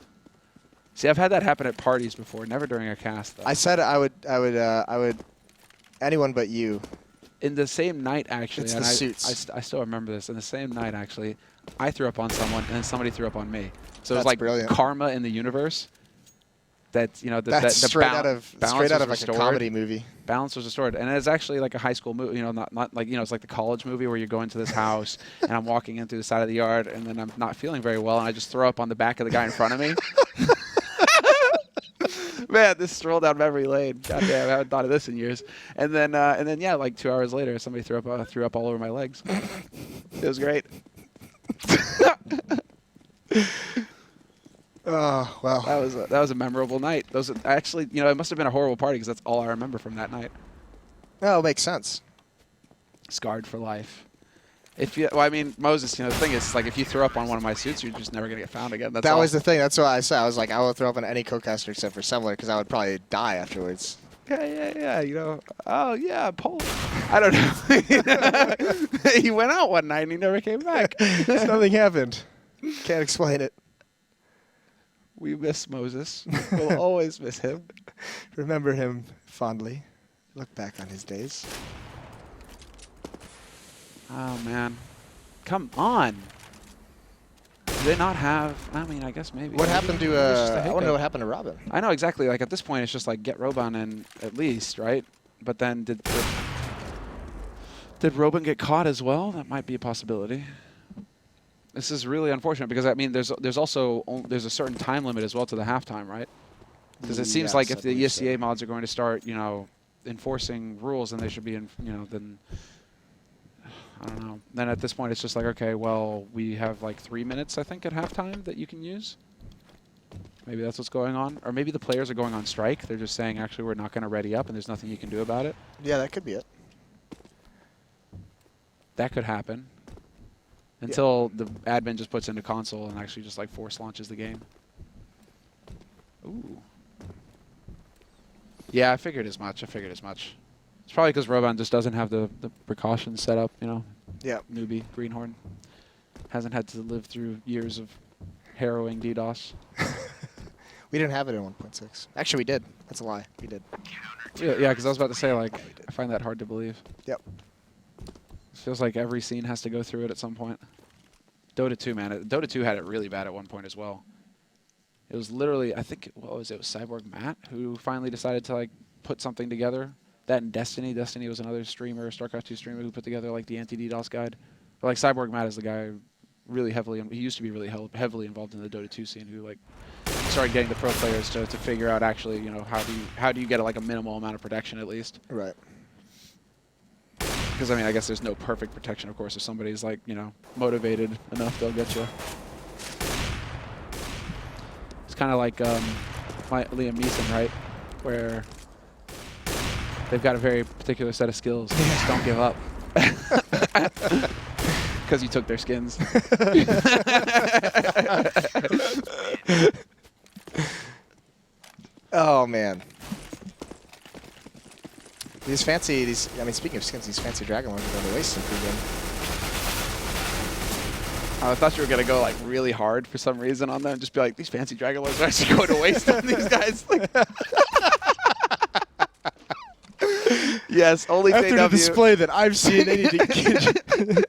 See, I've had that happen at parties before, never during a cast, though. I said I would, anyone but you. In the same night, actually, it's and the suits. I still remember this. In the same night, actually, I threw up on someone, and then somebody threw up on me. So it was like brilliant. Karma in the universe. That you know, that's straight out of like restored. A comedy movie. Balance was restored, and it's actually like a high school movie. You know, not like it's like the college movie where you go into this house, and I'm walking in through the side of the yard, and then I'm not feeling very well, and I just throw up on the back of the guy in front of me. man, this stroll down memory lane. Goddamn, I haven't thought of this in years. And then yeah, like 2 hours later, somebody threw up all over my legs. It was great. Oh, well. That was a memorable night. Those actually, it must have been a horrible party because that's all I remember from that night. Oh, it makes sense. Scarred for life. I mean, Moses, the thing is, like, if you throw up on one of my suits, you're just never going to get found again. That was the thing. That's what I said. I was like, I will throw up on any co-caster except for Semmler because I would probably die afterwards. Yeah. Oh, yeah, Paul. I don't know. He went out one night and he never came back. Nothing happened. Can't explain it. We miss Moses. We'll always miss him. Remember him fondly. Look back on his days. Oh, man. Come on. Do they not have... I mean, I guess maybe. What happened to... I want to know what happened to Robin. I know, exactly. Like, at this point, it's just like, get Robin in at least, right? But then did Robin get caught as well? That might be a possibility. This is really unfortunate because, I mean, there's a certain time limit as well to the halftime, right? Because it seems like if the ESCA mods are going to start, enforcing rules, then they should be, then... I don't know. Then at this point, it's just like, okay, well, we have like 3 minutes, I think, at halftime that you can use. Maybe that's what's going on. Or maybe the players are going on strike. They're just saying, actually, we're not going to ready up, and there's nothing you can do about it. Yeah, that could be it. That could happen. Until the admin just puts into console and actually just like force launches the game. Ooh. Yeah, I figured as much. It's probably because Robon just doesn't have the precautions set up, Yeah. Newbie, Greenhorn. Hasn't had to live through years of harrowing DDoS. We didn't have it in 1.6. Actually, we did. That's a lie. We did. Yeah, because I was about to say, like, I find that hard to believe. Yep. It feels like every scene has to go through it at some point. Dota 2, man. Dota 2 had it really bad at one point as well. It was literally, I think, what was it? It was Cyborg Matt who finally decided to, like, put something together. That and Destiny. Destiny was another streamer, StarCraft 2 streamer, who put together like the anti-DDoS guide. But like Cyborg Matt is the guy really heavily. He used to be really heavily involved in the Dota 2 scene. Who like started getting the pro players to figure out actually, how do you get like a minimal amount of protection at least. Right. Because I mean, I guess there's no perfect protection, of course. If somebody's like motivated enough, they'll get you. It's kind of like Liam Neeson, right? Where they've got a very particular set of skills. They just don't give up. Because you took their skins. Oh, man. Speaking of skins, these fancy Dragon ones are going to waste some pregame. I thought you were going to go like really hard for some reason on them and just be like, these fancy Dragon Lords are actually going to waste on these guys. Yes, only After JW. the display that I've seen, they need to get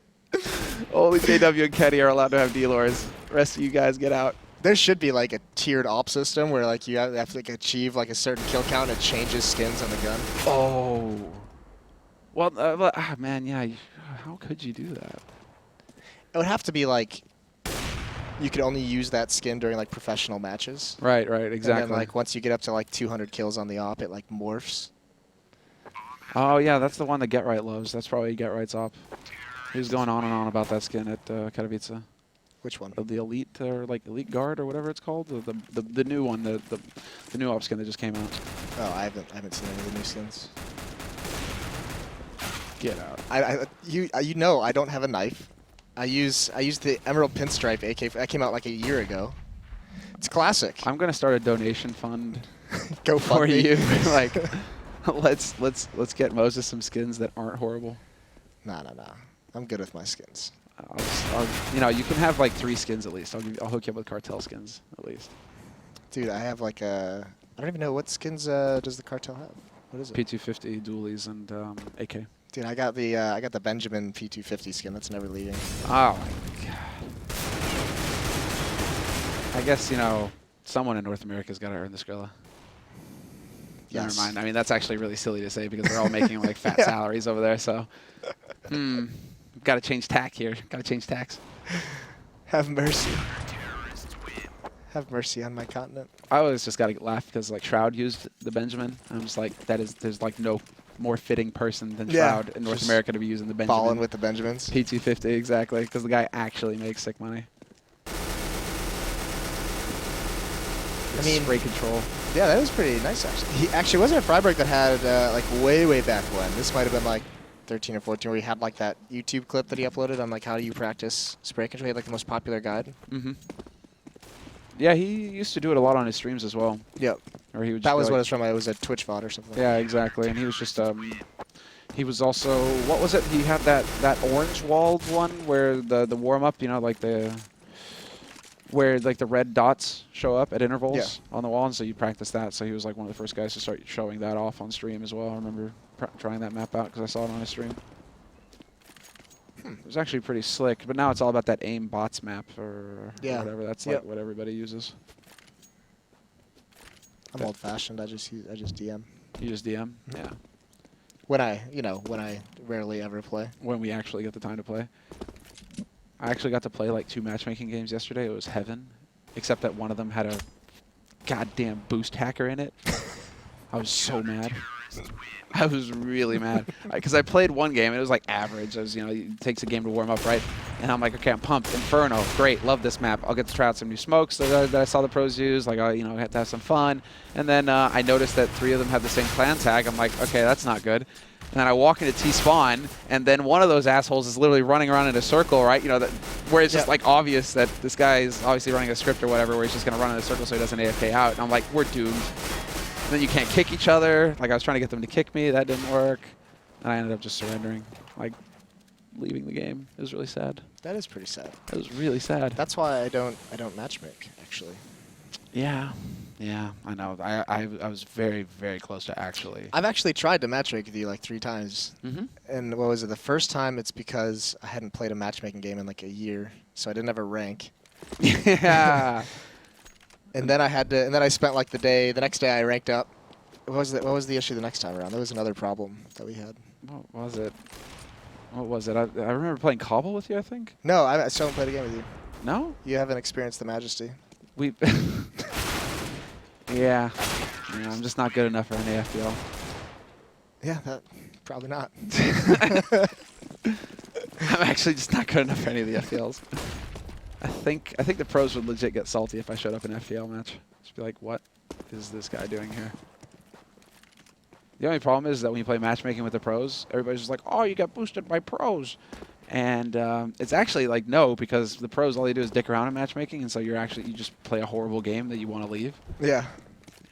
Only JW and Kenny are allowed to have D-Lores. The rest of you guys get out. There should be like a tiered op system where like you have to like achieve like a certain kill count and it changes skins on the gun. Oh. Well, man, yeah. How could you do that? It would have to be like you could only use that skin during like professional matches. Right, exactly. And then like once you get up to like 200 kills on the op, it like morphs. Oh, yeah, that's the one that Get Right loves. That's probably Get Right's op. He was going on and on about that skin at Katowice. Which one? The Elite, or like Elite Guard, or whatever it's called. The new one, the new op skin that just came out. Oh, I haven't seen any of the new skins. Get out. I don't have a knife. I use the Emerald Pinstripe AK. That came out like a year ago. It's classic. I'm gonna start a donation fund. Go for me. you. Like, let's get Moses some skins that aren't horrible. Nah. I'm good with my skins. You can have like 3 skins at least. I'll hook you up with cartel skins at least. Dude, I have like I don't even know what skins does the cartel have. What is it? P250 dualies and AK. Dude, I got the Benjamin P250 skin. That's never leaving. Oh my god. I guess someone in North America's got to earn the Skrilla. Yes. Never mind. I mean, that's actually really silly to say because they're all making like fat salaries over there. So, got to change tack here. Got to change tax. Have mercy. Have mercy on my continent. I always just gotta laugh because like Shroud used the Benjamin. I'm just like, there's like no more fitting person than Shroud in North America to be using the Benjamin. Balling with the Benjamins. P250, exactly, because the guy actually makes sick money. I mean, spray control. Yeah, that was pretty nice actually. He actually wasn't a Freiburg that had like way back when. This might have been like 13 or 14 where he had like that YouTube clip that he uploaded on like how do you practice spray control. He had like the most popular guide. Mm-hmm. Yeah, he used to do it a lot on his streams as well. Yep. Or he would. That was like, what it was from. It was a Twitch VOD or something. Yeah, exactly. And he was just he was also, what was it? He had that orange walled one where the warm up, you know, like where like the red dots show up at intervals on the wall, and so you practice that. So he was like one of the first guys to start showing that off on stream as well. I remember trying that map out because I saw it on his stream. It was actually pretty slick, but now it's all about that aim bots map or whatever. That's like what everybody uses. I'm old-fashioned. I just DM. You just DM? Yeah. When I rarely ever play. When we actually get the time to play. I actually got to play like 2 matchmaking games yesterday. It was heaven, except that one of them had a goddamn boost hacker in it. I was so mad. I was really mad because I played one game and it was like average. I was, you know, it takes a game to warm up, right? And I'm like, okay, I'm pumped. Inferno, great, love this map. I'll get to try out some new smokes that I saw the pros use. Like, you know, I had to have some fun. And then I noticed that 3 of them had the same clan tag. I'm like, okay, that's not good. And then I walk into T-spawn, and then one of those assholes is literally running around in a circle, right? You know, where it's just like obvious that this guy is obviously running a script or whatever, where he's just gonna run in a circle so he doesn't AFK out. And I'm like, we're doomed. And then you can't kick each other. Like I was trying to get them to kick me, that didn't work, and I ended up just surrendering, like leaving the game. It was really sad. That is pretty sad. It was really sad. That's why I don't matchmake actually. Yeah. Yeah, I know. I was very, very close to actually. I've actually tried to matchmake with you like 3 times. Mm-hmm. And what was it? The first time it's because I hadn't played a matchmaking game in like a year, so I didn't have a rank. Yeah. And then I spent like the next day I ranked up. What was the issue the next time around? There was another problem that we had. What was it? What was it? I remember playing Cobble with you, I think. No, I still haven't played a game with you. No? You haven't experienced the Majesty. We. Yeah, I'm just not good enough for an AFBL. Yeah, probably not. I'm actually just not good enough for any of the FPLs. I think the pros would legit get salty if I showed up in an FPL match. Just be like, what is this guy doing here? The only problem is that when you play matchmaking with the pros, everybody's just like, oh, you got boosted by pros. And it's actually like, no, because the pros, all they do is dick around in matchmaking, and so you just play a horrible game that you want to leave. Yeah.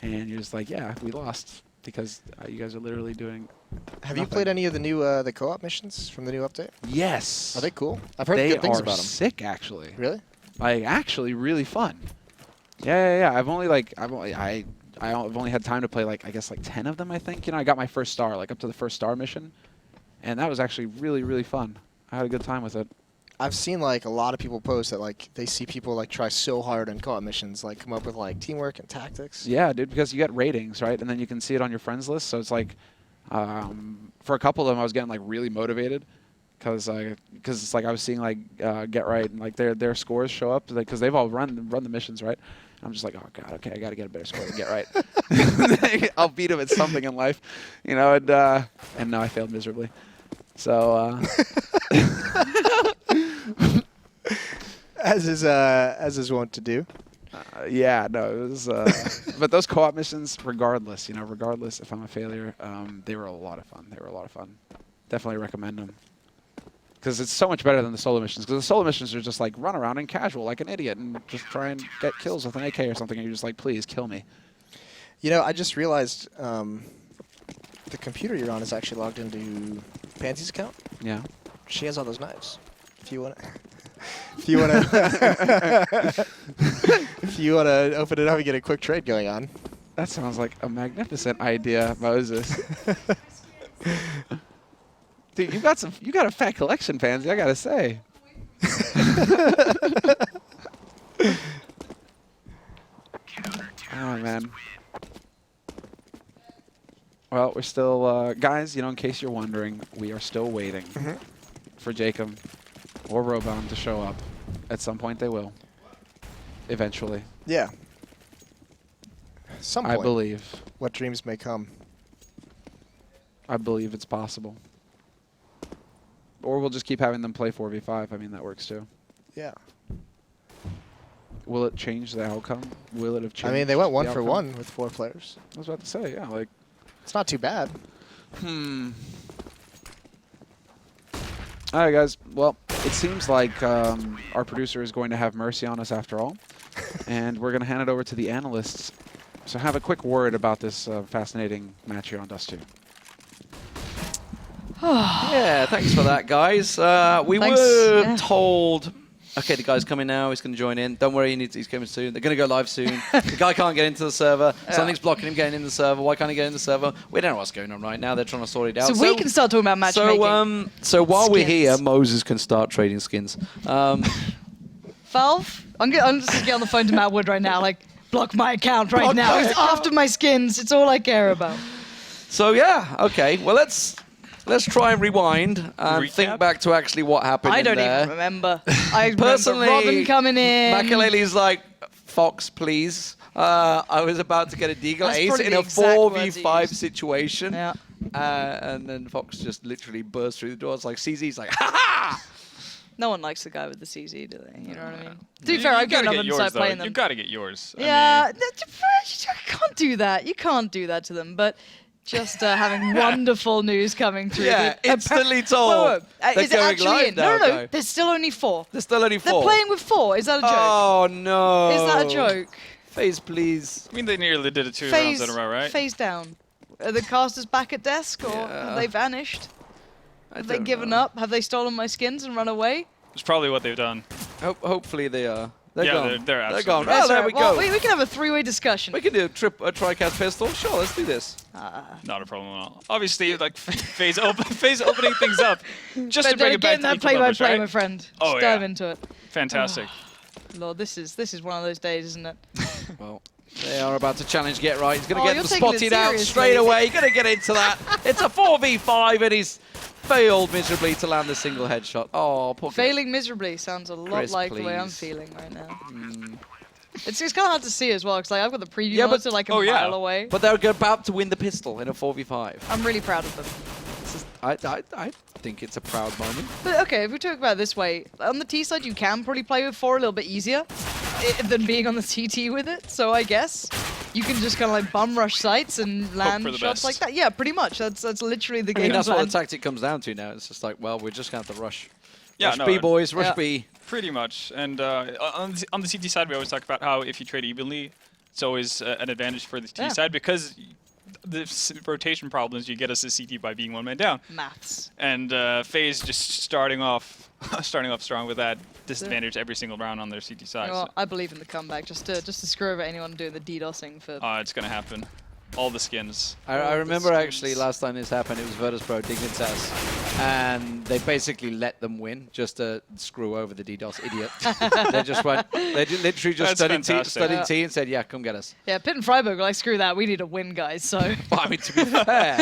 And you're just like, yeah, we lost because you guys are literally doing Have you played any of the new the co-op missions from the new update? Yes. Are they cool? I've heard good things about them. They are sick, actually. Really? Like, actually really fun. Yeah. I've only had time to play like, I guess like 10 of them, I think. You know, I got my first star, like up to the first star mission. And that was actually really, really fun. I had a good time with it. I've seen like a lot of people post that like they see people like try so hard on co-op missions, like come up with like teamwork and tactics. Yeah, dude, because you get ratings, right? And then you can see it on your friends list. So it's like, for a couple of them, I was getting like really motivated because it's like I was seeing like Get Right and like their scores show up because they've all run the missions, right? I'm just like, oh god, okay, I got to get a better score than Get Right. I'll beat him at something in life, you know. And no, I failed miserably. So. As is wont to do. Yeah, no, it was. But those co-op missions, regardless if I'm a failure, they were a lot of fun. Definitely recommend them because it's so much better than the solo missions. Because the solo missions are just like run around and casual like an idiot and just try and get kills with an AK or something, and you're just like, please kill me. You know, I just realized the computer you're on is actually logged into Pansy's account. Yeah. She has all those knives. If you want to open it up and get a quick trade going on. That sounds like a magnificent idea, Moses. Dude, you got a fat collection, Pansy, I gotta say. Oh man. Well, we're still, guys, you know, in case you're wondering, we are still waiting for Jacob or Robon to show up. At some point they will. eventually. Yeah. Some point. I believe. What dreams may come. I believe it's possible. Or we'll just keep having them play 4v5. I mean, that works too. Yeah. Will it change the outcome? Will it have changed? I mean, they went 1 the for outcome? 1 with 4 players. I was about to say, yeah, like. It's not too bad. All right, guys. Well, it seems like our producer is going to have mercy on us after all, and we're going to hand it over to the analysts. So have a quick word about this fascinating match here on Dust2. Yeah, thanks for that, guys. We Thanks, were yeah. told, okay, the guy's coming now. He's going to join in. Don't worry, he's coming soon. They're going to go live soon. The guy can't get into the server. Something's blocking him getting in the server. Why can't he get in the server? We don't know what's going on right now. They're trying to sort it out. So we can start talking about matchmaking. So while we're here, Skins. Moses can start trading skins. Valve, I'm just gonna get on the phone to Matt Wood right now. Like, block my account right now. He's after my skins. It's all I care about. So yeah, okay. Well, let's try and rewind and Recap? think back to actually what happened. I in don't there. even remember. I Personally, remember Robin coming in. Makalele's like, Fox, please. I was about to get a deagle That's ace probably in the a exact words he 4v5 used. situation. Yeah. And then Fox just literally burst through the doors like CZ's like, ha ha! No one likes the guy with the CZ, do they? You know what I mean? To be fair, I've gotta given up get and yours, started though. playing them. You gotta get yours. I Yeah, mean, you can't do that. You can't do that to them. But just having wonderful news coming through. Yeah, that- instantly told. They're Is it going actually live in? now, No. guy. There's still only 4. There's still only 4. They're playing with 4. Is that a joke? Oh no. Is that a joke? FaZe, please. I mean, they nearly did it 2 rounds in a row, right? Phase down. Are the casters back at desk, or have they vanished? Have they given up? Have they stolen my skins and run away? It's probably what they've done. Hopefully they are. They're Yeah, gone. they're They're absolutely gone. gone. Oh, there we Well, go. we can have a 3-way discussion. We can do a tricast pistol. Sure, let's do this. Not a problem at all. Obviously, like FaZe opening things up just to But bring then it back again, to that equal numbers, play-by-play, right? my friend. Oh, Just dive yeah. into it. Fantastic. Lord, this is one of those days, isn't it? Well, they are about to challenge Get Right. He's going to Oh, get you're them taking it spotted out seriously. straight away. He's going to get into that. It's a 4v5 and he's failed miserably to land a single headshot. Oh, poor kid. Failing miserably sounds a lot Chris, like the way I'm please. feeling right now. It's kind of hard to see as well, because like, I've got the preview Yeah, but- monitor like a oh, yeah. mile away. But they're about to win the pistol in a 4v5. I'm really proud of them. This is, I think it's a proud moment. But okay, if we talk about it this way, on the T side you can probably play with 4 a little bit easier than being on the CT with it. So I guess you can just kind of like bum rush sites and land for the shots best. like that. Yeah, pretty much. That's literally the I game mean, that's plan. what the tactic comes down to now. It's just like, well, we're just going to have to rush. Yeah, Rush no, B, boys. Rush Yeah. B. Pretty much. And on the CT side, we always talk about how if you trade evenly, it's always an advantage for the T Yeah. side because the rotation problems you get as a CT by being 1 man down. Maths. And FaZe just starting off strong with that disadvantage every single round on their CT side. Well, I believe in the comeback, just to screw over anyone doing the DDoSing for. It's gonna happen. All the skins. I the remember actually skins. last time this happened, it was Virtus.pro Dignitas, and they basically let them win just to screw over the DDoS idiot. They just went, they literally just That's stood in fantastic. T and said, yeah, come get us. Yeah, Pitt and Freiburg were like, screw that, we need to win, guys. So But I mean, to be fair,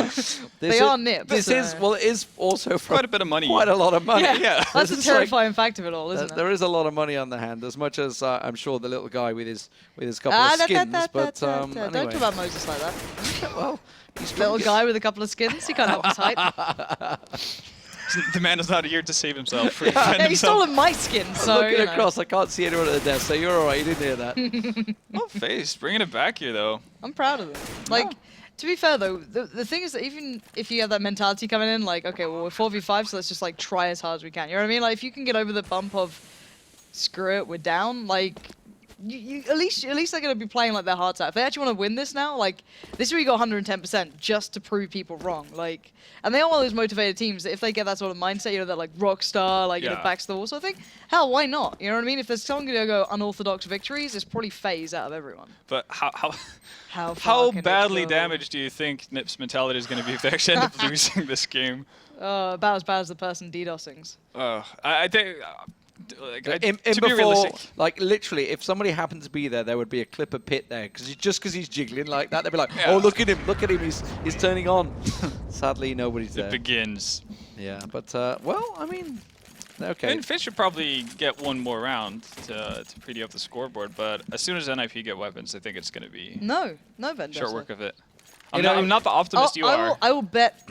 They are NiP, This so- is, well, it is also for Quite a bit of money. quite a lot of money. Yeah. that's the It's like- terrifying fact of it all, isn't it? There is a lot of money on the hand, as much as I'm sure the little guy with his couple of skins. But Don't anyway. talk about Moses like that. Well, he's Little guy with a couple of skins, he can't help his height. The man is not here to save himself. Yeah, he's stolen my skin, so looking you know. across, I can't see anyone at the desk, so you're all right. You didn't hear that. Oh, FaZe, bringing it back here though. I'm proud of them. Like, to be fair though, the thing is that even if you have that mentality coming in, like, okay, well, we're 4v5, so let's just like try as hard as we can. You know what I mean? Like, if you can get over the bump of screw it, we're down, like, you at least they're gonna be playing like their hearts out. If they actually want to win this now, like, this is where you go 110% just to prove people wrong. Like, and they are one of those motivated teams that if they get that sort of mindset, you know, that like rock star, like, you know, Yeah. backs the wall sort of thing, hell, why not? You know what I mean? If there's someone gonna go unorthodox victories, it's probably FaZe out of everyone. But how How how can it badly go? damaged do you think NiP's mentality is going to be if they actually end up losing this game? About as bad as the person DDoSings. I think. Like, In to be before, realistic, like literally, if somebody happened to be there, there would be a clip of Pitt there, because just because he's jiggling like that, they'd be like, Yeah. "Oh, look at him, he's turning on." Sadly, nobody's it there. begins. Yeah, but well, I mean, Okay. And FaZe should probably get one more round to pretty up the scoreboard, but as soon as NiP get weapons, I think it's going to be No Vendetta. short work of it. You I'm not the optimist you are. I will bet.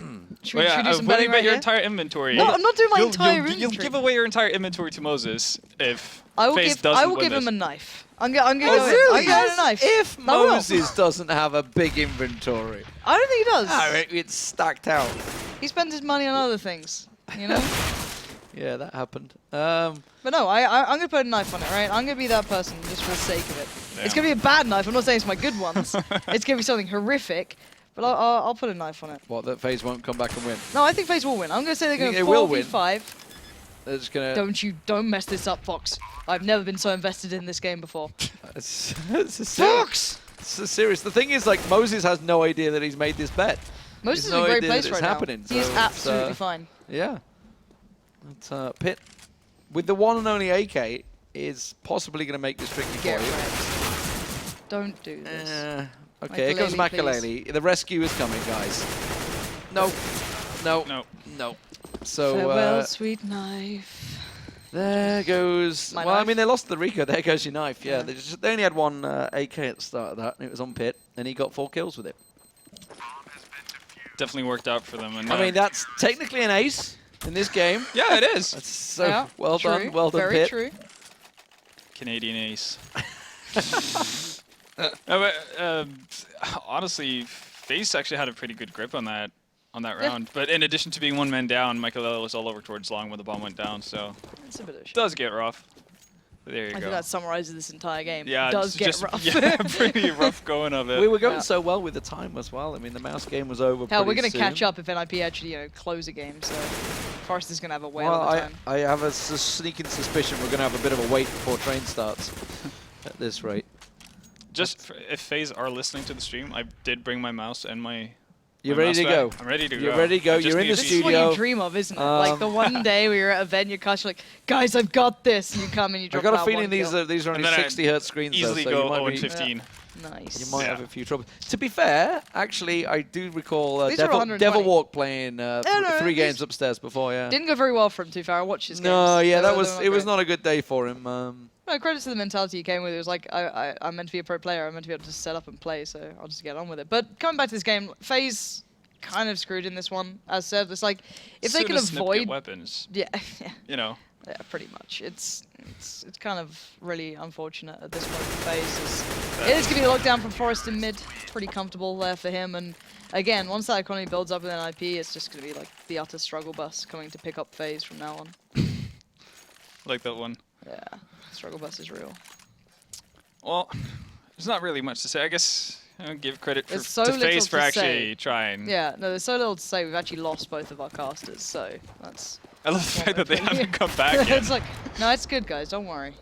Should we do some will betting you bet right your here? entire inventory? No, I'm not doing my entire You'll inventory. give away your entire inventory to Moses if I will FaZe give. doesn't I will win give him this. a knife. I'm gonna go in. Really? I'm going a knife. If I will. Moses doesn't have a big inventory, I don't think he does. it's stacked out. He spends his money on other things. You know. Yeah, that happened. But no, I'm gonna put a knife on it, right? I'm gonna be that person just for the sake of it. It's gonna be a bad knife. I'm not saying it's my good ones. It's gonna be something horrific, but I'll put a knife on it. What, that FaZe won't come back and win? No, I think FaZe will win. I'm gonna say they're You think gonna they will win? 4v5. They're just gonna. Don't mess this up, Fox. I've never been so invested in this game before. It's Fox! It's serious. The thing is, like, Moses has no idea that he's made this bet. Moses He's is in a no great idea place that right it's now. happening, He is so it's, absolutely fine. Yeah. But, Pit, with the one and only AK, is possibly going to make this tricky Get for you. wrecked. Don't do this. Okay, here comes Makalele, Makalele. The rescue is coming, guys. No. No. No. No. So, Farewell, sweet knife. there goes. My Well, I knife? mean, they lost the Rico. There goes your knife. Yeah, Yeah. they only had one AK at the start of that, and it was on Pit, and he got 4 kills with it. Definitely worked out for them. And I mean, that's technically an ace in this game. yeah, it is. That's so Yeah, well true. done. Well done, Very Pit. true. Canadian ace. No, but, honestly, FaZe actually had a pretty good grip on that round. But in addition to being one man down, Michael was all over towards long when the bomb went down. So It's a bit of a it shit. does get rough. There you I go. think that summarizes this entire game. Yeah, It does it's get just, rough. Yeah, pretty rough going of it. We were going Yeah. so well with the time as well. I mean, the mouse game was over. Hell, we're pretty gonna catch soon. up if NiP actually, close a game. So Forrest is gonna have a whale Well, of a time. I have a sneaking suspicion we're going to have a bit of a wait before train starts at this rate. Just if FaZe are listening to the stream, I did bring my mouse and my. You're my ready mouse to go. back. I'm ready to You're go. ready to go. I just You're in need the to This see- is what studio. you dream of, isn't it? Like the one day we were at a event, you're kind of like, guys, I've got this. And you come and you I drop got a out feeling one these kill. are only And then I 60 hertz screens. Easily though, so go you might 0 be- 15. Nice. You might Yeah. have a few trouble. To be fair, actually, I do recall These are Devil 120. Walk playing no, 3 these games upstairs before. Yeah. Didn't go very well for him, too far. I watched his games. No, yeah, They that were was not it was great. not a good day for him. No, credit to the mentality he came with. It was like, I'm meant to be a pro player. I'm meant to be able to just set up and play, so I'll just get on with it. But coming back to this game, FaZe kind of screwed in this one. As said, it's like, if they Soon can as Snip get avoid... weapons, Yeah, yeah. you know. Yeah, pretty much. It's kind of really unfortunate at this point for FaZe. It is going to be a lockdown from Forrest in mid. Pretty comfortable there for him. And again, once that economy builds up with NiP, it's just going to be like the utter struggle bus coming to pick up FaZe from now on. Like that one. Yeah, struggle bus is real. Well, there's not really much to say. I guess I'll give credit There's so to little FaZe to for actually say. trying. Yeah, no, there's so little to say. We've actually lost both of our casters, so that's... I love the Yeah, fact that they yeah. haven't come back yet. It's like, no, it's good, guys. Don't worry.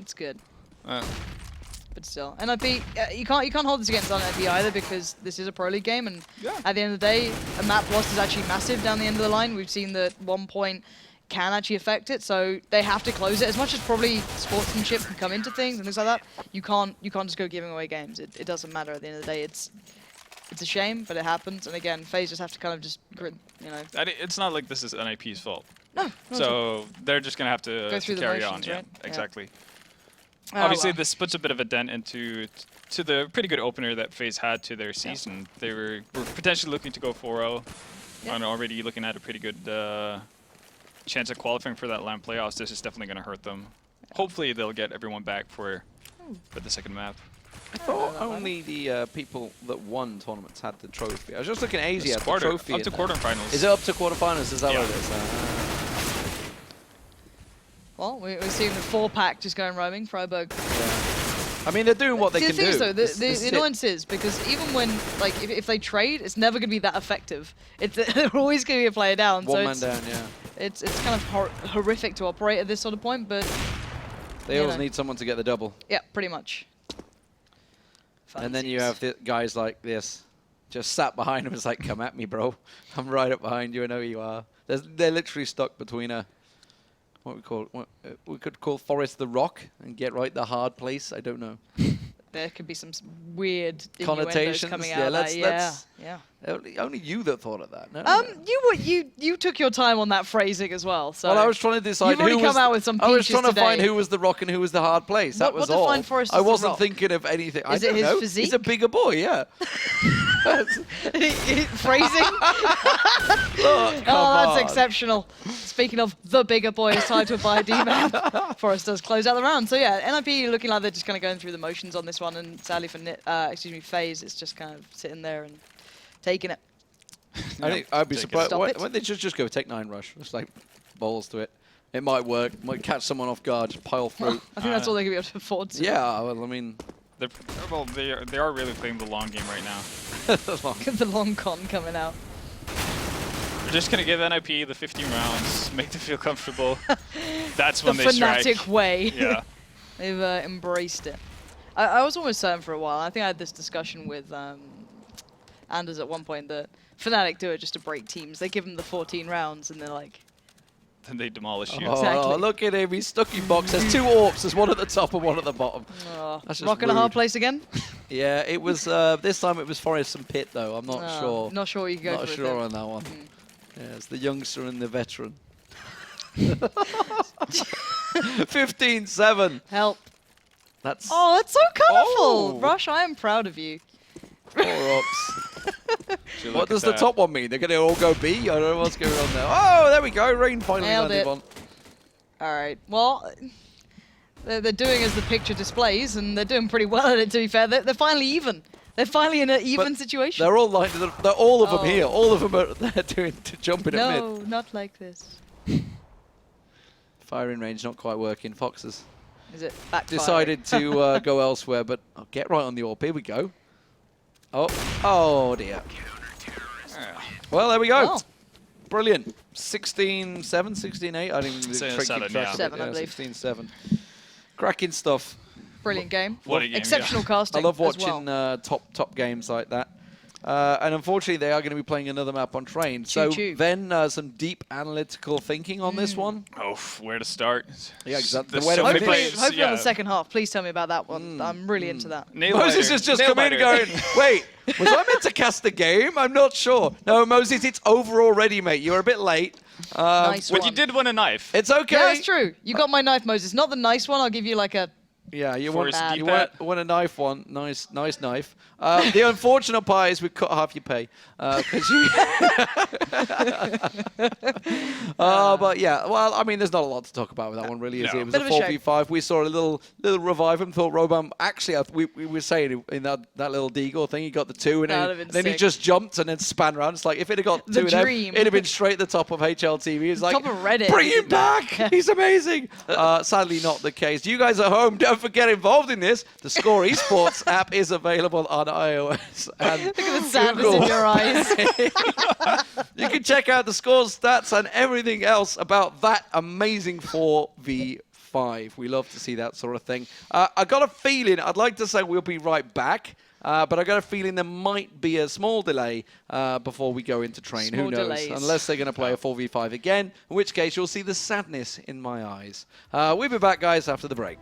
It's good. But still, NiP, you can't hold this against NiP either because this is a Pro League game, and at the end of the day, a map loss is actually massive down the end of the line. We've seen that 1 point can actually affect it, so they have to close it. As much as probably sportsmanship can come into things and things like that, you can't just go giving away games. It doesn't matter at the end of the day. It's a shame, but it happens. And again, FaZe just have to kind of just grit, you know. It's not like this is NiP's fault. No. not at all. So they're just gonna have to Go through the carry motions, on. right? Yeah, Yeah. exactly. Oh, Obviously, well. this puts a bit of a dent into the pretty good opener that FaZe had to their season. They were potentially looking to go 4-0 Yeah. and already looking at a pretty good chance of qualifying for that LAN playoffs. This is definitely going to hurt them. Hopefully, they'll get everyone back for the second map. I thought only the people that won tournaments had the trophy. I was just looking at Asia had the Quarter, trophy. up to in there. quarterfinals. Is it up to quarterfinals? Is that Yeah. what it is? Well, we're seeing the 4-pack just going roaming. Freiburg. I mean, they're doing what they the can thing do. is, though, This the is it. annoyance is because even when, like, if they trade, it's never going to be that effective. They're always going to be a player down. One so man it's, down, yeah. it's kind of horrific to operate at this sort of point, but They you always know. need someone to get the double. yeah, pretty much. And then you Funsies. have the guys like this, just sat behind him. It's like, come at me, bro. I'm right up behind you. I know who you are. They're literally stuck between what we could call Forest the Rock and get right the hard place. I don't know. there could be some weird Connotations, coming yeah, out of that. that's- Yeah. Only you that thought of that. No. You took your time on that phrasing as well. So Well, I was trying to decide You've already who come was. out with some I was peaches trying to find today. who was the rock and who was the hard place. That What was all. defined Forrest I as the wasn't rock? thinking of anything. I Is it don't his know. physique? He's a bigger boy, yeah. Phrasing. Look, That's exceptional. Speaking of the bigger boy, it's time to buy a D-map. Forrest does close out the round. So yeah, NiP looking like they're just kind of going through the motions on this one, and sadly for FaZe, it's just kind of sitting there and taking it. I think I'd be Take it. surprised. Stop Why it. don't they just go Tech 9 rush? Just like balls to it. It might work. Might catch someone off guard. Just pile through. I think that's all they're going to be able to afford to. Yeah. Well, I mean, They are really playing the long game right now. The long con coming out. We're just gonna give NiP the 15 rounds, make them feel comfortable. That's when The they strike. fanatic way. Yeah. They've embraced it. I was almost certain for a while. I think I had this discussion with Anders at one point that Fnatic do it just to break teams. They give them the 14 rounds and they're like, Then they demolish you. oh, Exactly. look at him. He's stuck in box. There's 2 orcs. There's one at the top and one at the bottom. oh, That's just rock in a hard rude. place again? Yeah, it was. This time it was Forest and Pit though. I'm not Oh, sure. Not sure what you can go Not for. sure on that one. Yeah, it's the youngster and the veteran. 15-7. Help. That's Oh, that's so colourful. Oh. Rush, I am proud of you. 4 ups. Should What look does at the that. top one mean? They're going to all go B? I don't know what's going on there. Oh, there we go. Rain finally Nailed landed it. one. All right. Well, they're doing as the picture displays, and they're doing pretty well at it, to be fair. They're finally even. They're finally in an even situation. They're all lined. They're all of them Oh. here. All of them are they're jumping at mid. No, not like this. Firing range not quite working. Foxes Is it backfiring? decided to go elsewhere, but I'll get right on the AWP. Here we go. Oh dear. Well, there we go. Well. Brilliant. 16-7, 16-8. I didn't even Say keep 7, track yeah. of it. 7, I believe. 16-7. Cracking stuff. Brilliant game. What a game, Exceptional yeah. casting. I love as watching well. top games like that. And unfortunately, they are going to be playing another map on Train. So Choo-choo. then some deep analytical thinking on this one. Oh, where to start? Yeah, exactly. There's The way to so many finish. Hopefully, players. on the second half. Please tell me about that one. I'm really into that. Nail Moses biter. has just Nail come in and biter. going, wait, was I meant to cast the game? I'm not sure. No, Moses, it's over already, mate. You were a bit late. Nice But one. you did win a knife. It's okay. Yeah, that's true. You got my knife, Moses. Not the nice one. I'll give you like a... Yeah, you Force want, deep you at. want a knife one. Nice knife. The unfortunate part is we cut half your pay. 'Cause you but yeah, well, I mean, there's not a lot to talk about with that one, really, is No. it? It was Bit a of a shame. 4v5. We saw a little revive and thought Robam, actually, we were saying in that little Deagle thing, he got the 2, and That then, would've been then he sick. just jumped and then span around. It's like, if it had got The 2 of them, dream. it'd have been straight at the top of HLTV. It's like, Top of Reddit. bring him back! He's amazing! Sadly, not the case. You guys at home, don't forget involved in this. The Score Esports app is available on iOS and Look at the sadness Google. in your eyes. You can check out the scores, stats, and everything else about that amazing 4v5. We love to see that sort of thing. I got a feeling, I'd like to say we'll be right back, but I got a feeling there might be a small delay before we go into Train. Small Who knows? delays. Unless they're going to play a 4v5 again, in which case you'll see the sadness in my eyes. We'll be back, guys, after the break.